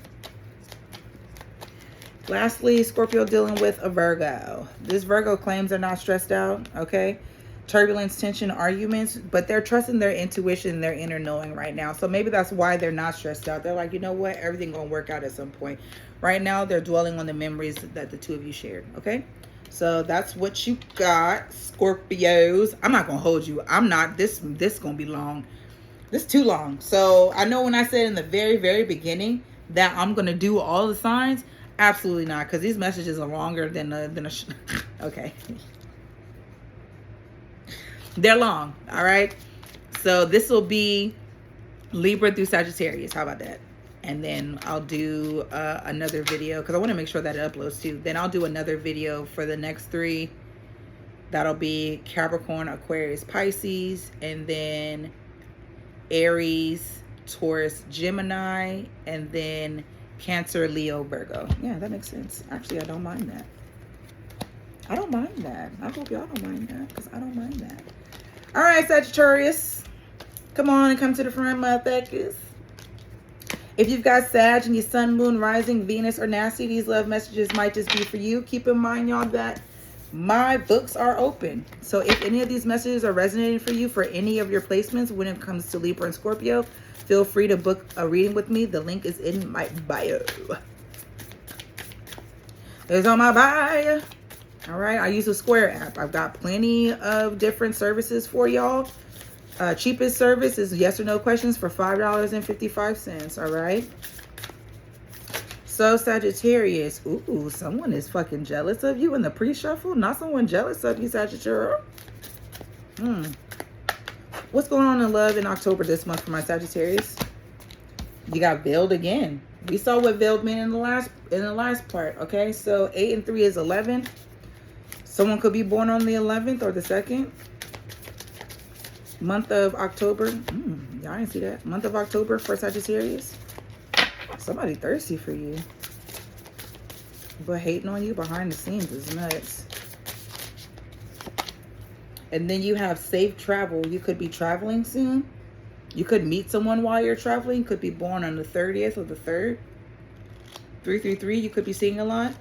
Lastly, Scorpio dealing with a Virgo. This Virgo claims they're not stressed out, okay? Turbulence, tension, arguments, but they're trusting their intuition, their inner knowing right now. So maybe that's why they're not stressed out. They're like, you know what? Everything gonna work out at some point. Right now, they're dwelling on the memories that the 2 of you shared, okay? So that's what you got, Scorpios. I'm not gonna hold you. I'm not. This gonna be long. This is too long. So I know when I said in the very, very beginning that I'm gonna do all the signs, absolutely not, because these messages are longer than a okay. They're long, all right? So this will be Libra through Sagittarius. How about that? And then I'll do another video because I want to make sure that it uploads too. Then I'll do another video for the next 3. That'll be Capricorn, Aquarius, Pisces, and then Aries, Taurus, Gemini, and then Cancer, Leo, Virgo. Yeah, that makes sense. Actually, I don't mind that. I don't mind that. I hope y'all don't mind that because I don't mind that. All right, Sagittarius. Come on and come to the front, motherfuckers. If you've got Sag and your sun, moon, rising, Venus, or nasty, these love messages might just be for you. Keep in mind, y'all, that my books are open. So if any of these messages are resonating for you for any of your placements when it comes to Libra and Scorpio, feel free to book a reading with me. The link is in my bio. It's on my bio. All right. I use a Square app. I've got plenty of different services for y'all. Cheapest service is yes or no questions for $5.55. All right. So Sagittarius. Ooh, someone is fucking jealous of you in the pre-shuffle. Not someone jealous of you, Sagittarius. What's going on in love in October this month for my Sagittarius? You got veiled again. We saw what veiled meant in the last part. Okay, so 8 and 3 is 11. Someone could be born on the 11th or the 2nd. Month of October. Y'all didn't see that. Month of October for Sagittarius. Somebody thirsty for you. But hating on you behind the scenes is nuts. And then you have safe travel. You could be traveling soon. You could meet someone while you're traveling. Could be born on the 30th or the 3rd. 333, you could be seeing a lot.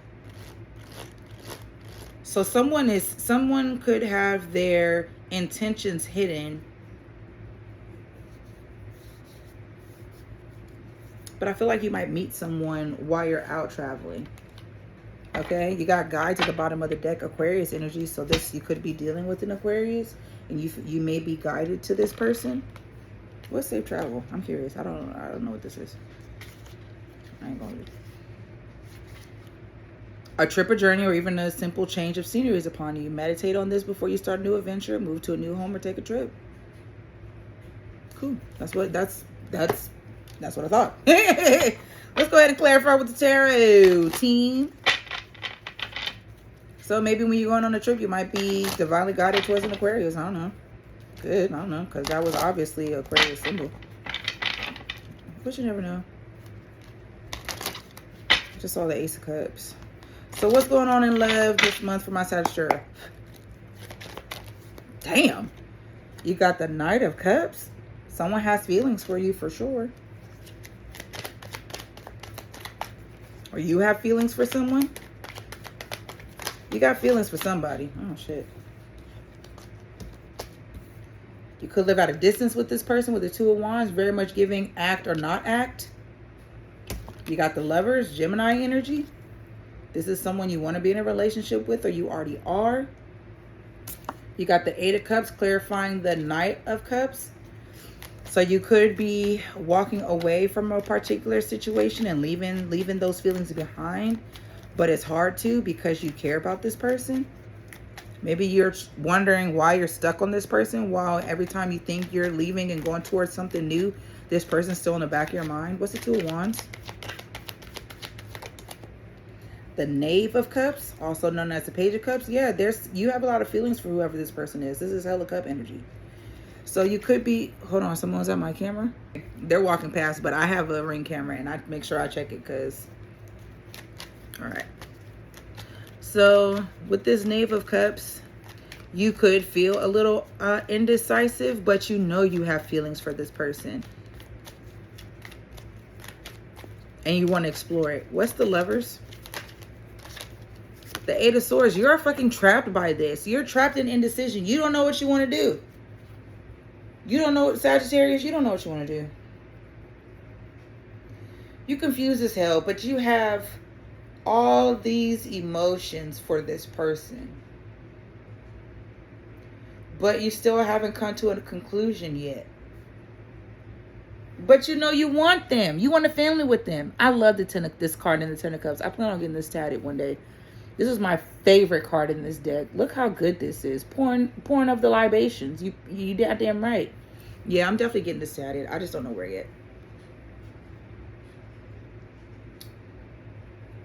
So someone could have their intentions hidden. But I feel like you might meet someone while you're out traveling. Okay, you got guides at the bottom of the deck, Aquarius energy. So this, you could be dealing with an Aquarius, and you may be guided to this person. What's safe travel? I'm curious. I don't know what this is. I ain't gonna read. A trip, a journey, or even a simple change of scenery is upon you. Meditate on this before you start a new adventure, move to a new home, or take a trip. Cool. That's what I thought. Let's go ahead and clarify with the tarot team. So maybe when you're going on a trip, you might be divinely guided towards an Aquarius. I don't know. Good. I don't know, because that was obviously an Aquarius symbol. But you never know. Just saw the Ace of Cups. So what's going on in love this month for my Sagittarius? Damn. You got the Knight of Cups. Someone has feelings for you for sure. Or you have feelings for someone. You got feelings for somebody. Oh, shit. You could live at a distance with this person with the Two of Wands. Very much giving act or not act. You got the Lovers, Gemini energy. This is someone you want to be in a relationship with or you already are. You got the Eight of Cups clarifying the Knight of Cups. So you could be walking away from a particular situation and leaving those feelings behind. But it's hard to because you care about this person. Maybe you're wondering why you're stuck on this person while every time you think you're leaving and going towards something new, this person's still in the back of your mind. What's the Two of Wands? The Knave of Cups, also known as the Page of Cups. Yeah, you have a lot of feelings for whoever this person is. This is hella cup energy. So you could be, hold on, someone's at my camera. They're walking past, but I have a Ring camera and I make sure I check it because, all right. So with this Knave of Cups, you could feel a little indecisive, but you know you have feelings for this person. And you want to explore it. What's the Lovers? The Eight of Swords. You're fucking trapped by this. You're trapped in indecision. You don't know what you want to do. You don't know what, Sagittarius, you don't know what you want to do. You confused as hell, but you have all these emotions for this person. But you still haven't come to a conclusion yet. But you know you want them. You want a family with them. I love this card in the Ten of Cups. I plan on getting this tatted one day. This is my favorite card in this deck. Look how good this is. Pouring of the libations. You goddamn right. Yeah, I'm definitely getting this tatted. I just don't know where yet.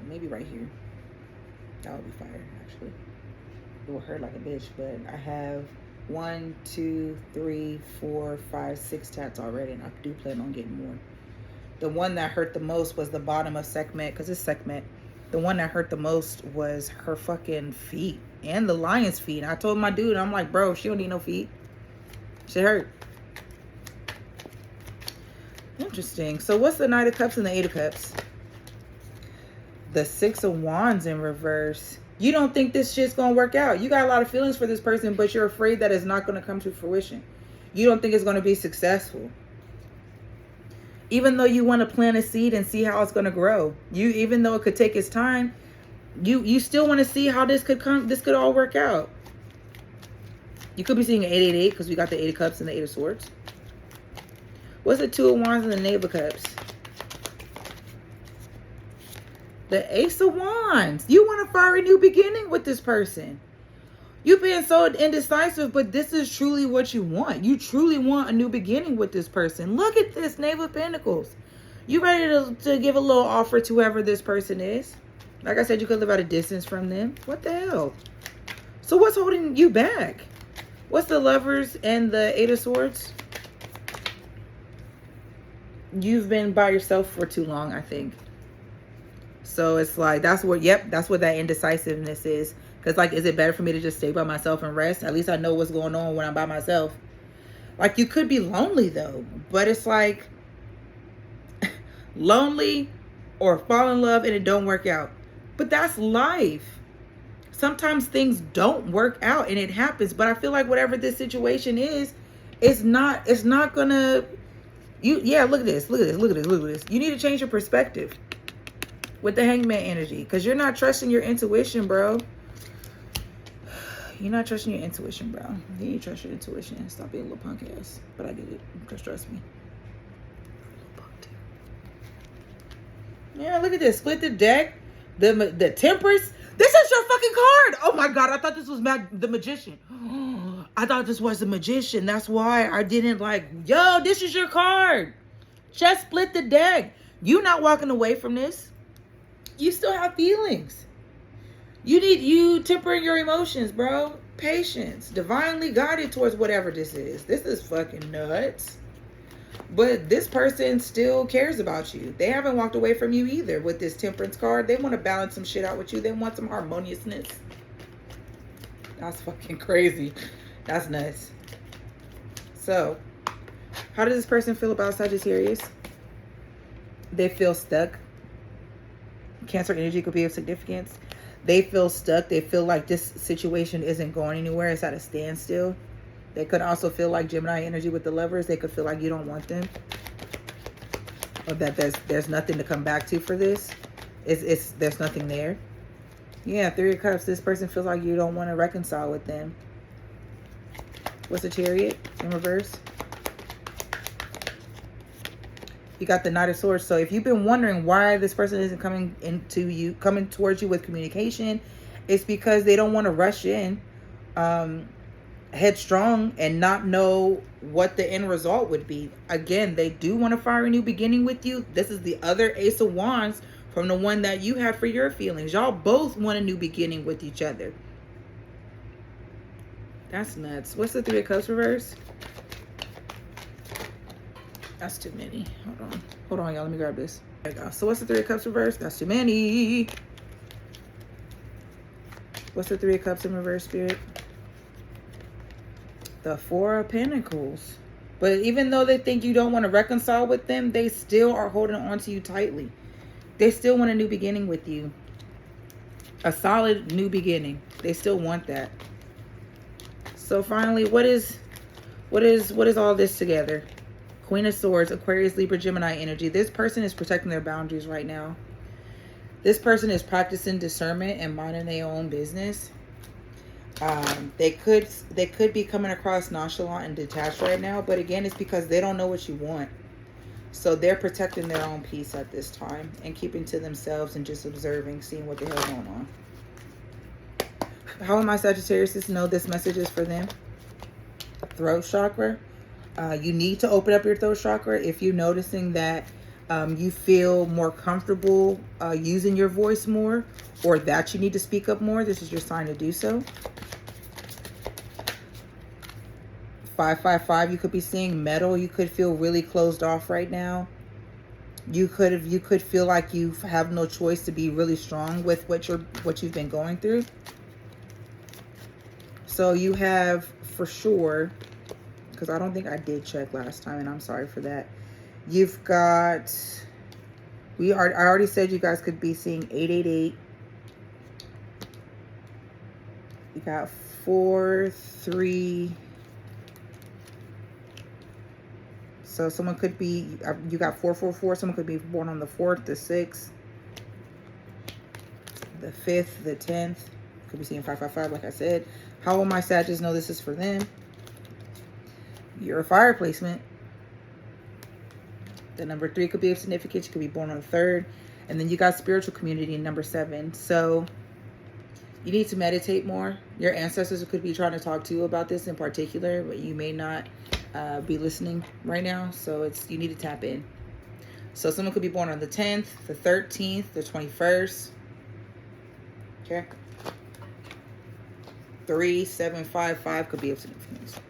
Maybe right here. That would be fire, actually. It will hurt like a bitch, but I have 1, 2, 3, 4, 5, 6 tats already, and I do plan on getting more. The one that hurt the most was the bottom of Sekhmet, because it's Sekhmet. The one that hurt the most was her fucking feet and the lion's feet. And I told my dude, I'm like, bro, she don't need no feet. She hurt. Interesting. So what's the Knight of Cups and the Eight of Cups? The Six of Wands in reverse. You don't think this shit's gonna work out. You got a lot of feelings for this person, but you're afraid that it's not gonna come to fruition. You don't think it's gonna be successful. Even though you want to plant a seed and see how it's going to grow, even though it could take its time, you still want to see how this could all work out. You could be seeing an 888 because we got the Eight of Cups and the Eight of Swords. What's the Two of Wands and the Knave of Cups? The Ace of Wands. You want a fiery new beginning with this person. You've been so indecisive, but this is truly what you want. You truly want a new beginning with this person. Look at this Knave of Pentacles. You ready to give a little offer to whoever this person is? Like I said, you could live at a distance from them. What the hell? So what's holding you back? What's the Lovers and the Eight of Swords? You've been by yourself for too long, I think. So it's like, that's what that indecisiveness is. Because, like, is it better for me to just stay by myself and rest? At least I know what's going on when I'm by myself. Like, you could be lonely, though. But it's like, lonely or fall in love and it don't work out. But that's life. Sometimes things don't work out and it happens. But I feel like whatever this situation is, it's not gonna... Yeah, look at this. Look at this. Look at this. Look at this. You need to change your perspective with the Hangman energy. Because you're not trusting your intuition, bro. You're not trusting your intuition, bro. You need to trust your intuition. Stop being a little punk ass. But I get it. Just trust me. Yeah, look at this. Split the deck. The Temperance. This is your fucking card. Oh my God. I thought this was the magician. I thought this was the magician. That's why I didn't like, yo, this is your card. Just split the deck. You not walking away from this. You still have feelings. You tempering your emotions, bro. Patience. Divinely guided towards whatever this is. This is fucking nuts. But this person still cares about you. They haven't walked away from you either with this temperance card. They want to balance some shit out with you. They want some harmoniousness. That's fucking crazy. That's nuts. So, how does this person feel about Sagittarius? They feel stuck. Cancer energy could be of significance. They feel stuck. They feel like this situation isn't going anywhere. It's at a standstill. They could also feel like Gemini energy with the Lovers. They could feel like you don't want them, or that there's nothing to come back to for this. There's nothing there. Yeah, Three of Cups. This person feels like you don't want to reconcile with them. What's the Chariot in reverse? You got the Knight of Swords. So if you've been wondering why this person isn't coming towards you with communication, it's because they don't want to rush in headstrong and not know what the end result would be. Again, they do want to fire a new beginning with you. This is the other Ace of Wands from the one that you had for your feelings. Y'all both want a new beginning with each other. That's nuts. What's the Three of Cups reverse? That's too many. Hold on, y'all. Let me grab this. There we go. So what's the Three of Cups reverse? That's too many. What's the Three of Cups in reverse, Spirit? The Four of Pentacles. But even though they think you don't want to reconcile with them, they still are holding on to you tightly. They still want a new beginning with you. A solid new beginning. They still want that. So finally, what is all this together? Queen of Swords, Aquarius, Libra, Gemini energy. This person is protecting their boundaries right now. This person is practicing discernment and minding their own business. They could be coming across nonchalant and detached right now, but again, it's because they don't know what you want. So they're protecting their own peace at this time and keeping to themselves and just observing, seeing what the hell's going on. How am I Sagittarius to know this message is for them? Throat chakra. You need to open up your throat chakra if you're noticing that you feel more comfortable using your voice more, or that you need to speak up more. This is your sign to do so. 555, you could be seeing metal. You could feel really closed off right now. You could feel like you have no choice to be really strong with what you've been going through. So you have for sure, because I don't think I did check last time, and I'm sorry for that. You've got, I already said you guys could be seeing 888. You got 4, 3. So someone could be, you got 444. Someone could be born on the 4th, the 6th, the 5th, the 10th. Could be seeing 555, like I said. How will my Sagittarius know this is for them? You're a fire placement. The number 3 could be of significance. You could be born on the 3rd. And then you got spiritual community in number 7. So you need to meditate more. Your ancestors could be trying to talk to you about this in particular, but you may not be listening right now. So you need to tap in. So someone could be born on the 10th, the 13th, the 21st. Okay. 3755 could be of significance.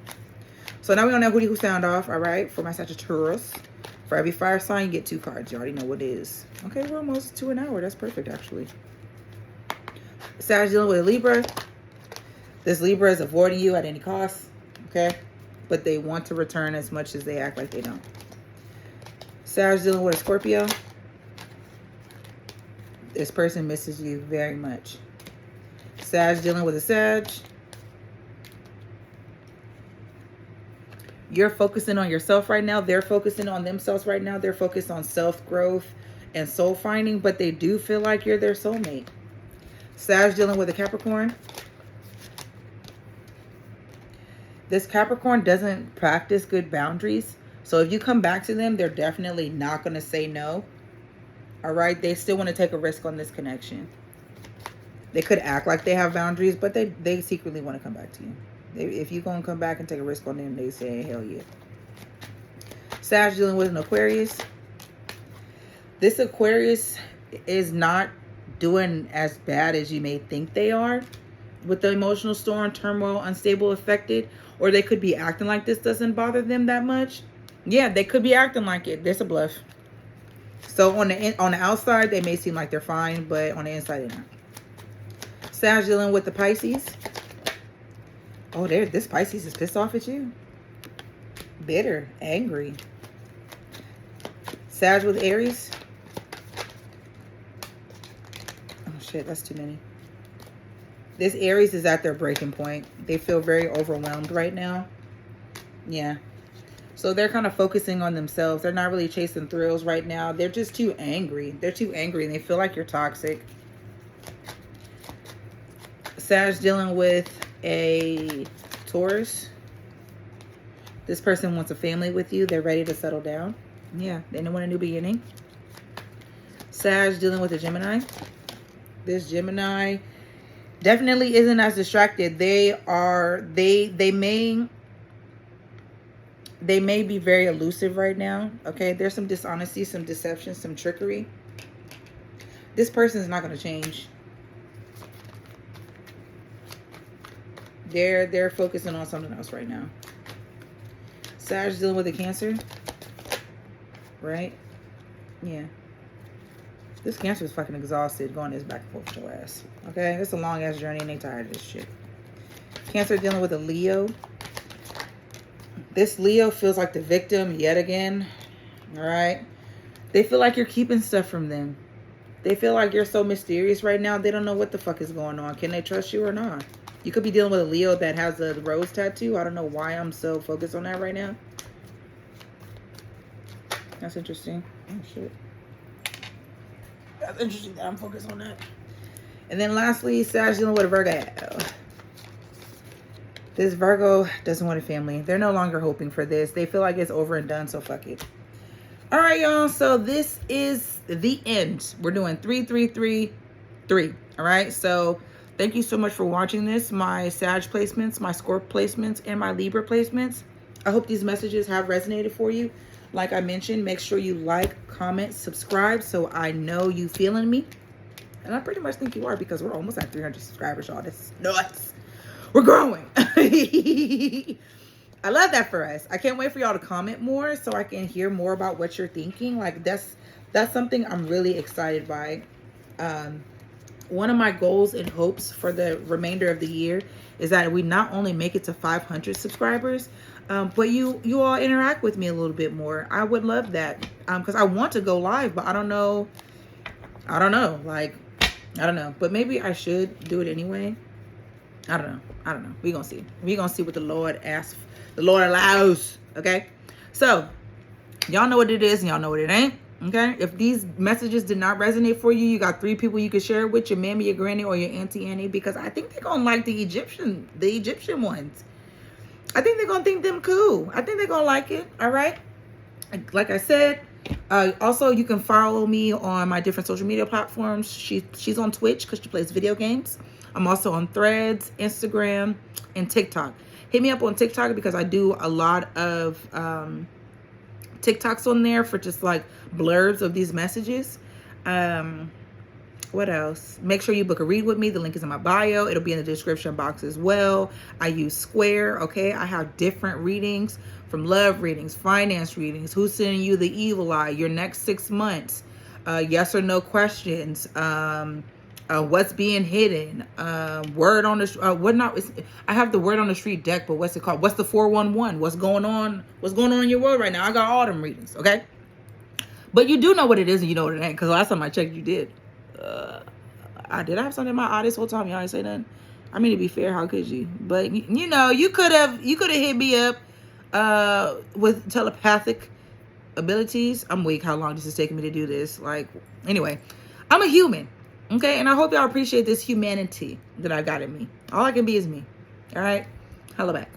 So now we don't know who sound off. All right, for my Sagittarius. For every fire sign, you get 2 cards. You already know what it is. Okay, we're almost to an hour. That's perfect, actually. Sag dealing with a Libra. This Libra is avoiding you at any cost. Okay, but they want to return as much as they act like they don't. Sag dealing with a Scorpio. This person misses you very much. Sag dealing with a Sag. You're focusing on yourself right now. They're focusing on themselves right now. They're focused on self-growth and soul finding, but they do feel like you're their soulmate. Sag dealing with a Capricorn. This Capricorn doesn't practice good boundaries. So if you come back to them, they're definitely not going to say no. All right. They still want to take a risk on this connection. They could act like they have boundaries, but they secretly want to come back to you. If you're going to come back and take a risk on them, they say, hell yeah. Sag dealing with an Aquarius. This Aquarius is not doing as bad as you may think they are with the emotional storm, turmoil, unstable, affected, or they could be acting like this doesn't bother them that much. Yeah, they could be acting like it. There's a bluff. So on the outside, they may seem like they're fine, but on the inside, they're not. Sag dealing with the Pisces. Oh, this Pisces is pissed off at you. Bitter, angry. Sag with Aries. Oh shit, that's too many. This Aries is at their breaking point. They feel very overwhelmed right now. Yeah. So they're kind of focusing on themselves. They're not really chasing thrills right now. They're just too angry. They're too angry and they feel like you're toxic. Sag dealing with a Taurus. This person wants a family with you. They're ready to settle down. Yeah, they don't want a new beginning. Sag dealing with a Gemini. This Gemini definitely isn't as distracted. They may be very elusive right now. Okay, there's some dishonesty, some deception, some trickery. This person is not going to change. They're focusing on something else right now. Sag dealing with a Cancer. Right? Yeah. This Cancer is fucking exhausted going this back and forth with your ass. Okay? It's a long ass journey and they tired of this shit. Cancer dealing with a Leo. This Leo feels like the victim yet again. Alright? They feel like you're keeping stuff from them. They feel like you're so mysterious right now. They don't know what the fuck is going on. Can they trust you or not? You could be dealing with a Leo that has a rose tattoo. I don't know why I'm so focused on that right now. That's interesting. Oh, shit. That's interesting that I'm focused on that. And then lastly, Sag dealing with a Virgo. This Virgo doesn't want a family. They're no longer hoping for this. They feel like it's over and done, so fuck it. All right, y'all. So this is the end. We're doing 3, 3, 3, 3. All right. So thank you so much for watching this. My Sag placements, my Scorp placements, and my Libra placements. I hope these messages have resonated for you. Like I mentioned, make sure you like, comment, subscribe so I know you feeling me. And I pretty much think you are because we're almost at 300 subscribers, y'all. This is nuts. We're growing. I love that for us. I can't wait for y'all to comment more so I can hear more about what you're thinking. Like that's something I'm really excited by. One of my goals and hopes for the remainder of the year is that we not only make it to 500 subscribers, but you all interact with me a little bit more. I would love that because I want to go live, but I don't know. Like, I don't know. But maybe I should do it anyway. I don't know. We're going to see. We're going to see what the Lord asks. The Lord allows. Okay? So, y'all know what it is and y'all know what it ain't. Okay? If these messages did not resonate for you, you got 3 people you can share it with, your mammy, your granny, or your auntie Annie, because I think they're going to like the Egyptian ones. I think they're going to think them cool. I think they're going to like it. All right? Like I said, also you can follow me on my different social media platforms. She's on Twitch because she plays video games. I'm also on Threads, Instagram, and TikTok. Hit me up on TikTok because I do a lot of TikToks on there for just like blurbs of these messages. What else? Make sure you book a read with me. The link is in my bio. It'll be in the description box as well. I use Square. Okay, I have different readings, from love readings, finance readings, who's sending you the evil eye, your next 6 months, yes or no questions, what's being hidden, word on the I have the word on the street deck, but what's it called? What's the 411? What's going on in your world right now? I got all them readings. Okay, but you do know what it is and you know what it ain't, because last time I checked, you did. I have something in my eye this whole time. Y'all ain't say nothing. I mean, to be fair, how could you? But you know, you could have hit me up with telepathic abilities. I'm weak. How long this is taking me to do this? Like, anyway, I'm a human. Okay, and I hope y'all appreciate this humanity that I got in me. All I can be is me. All right, holla back.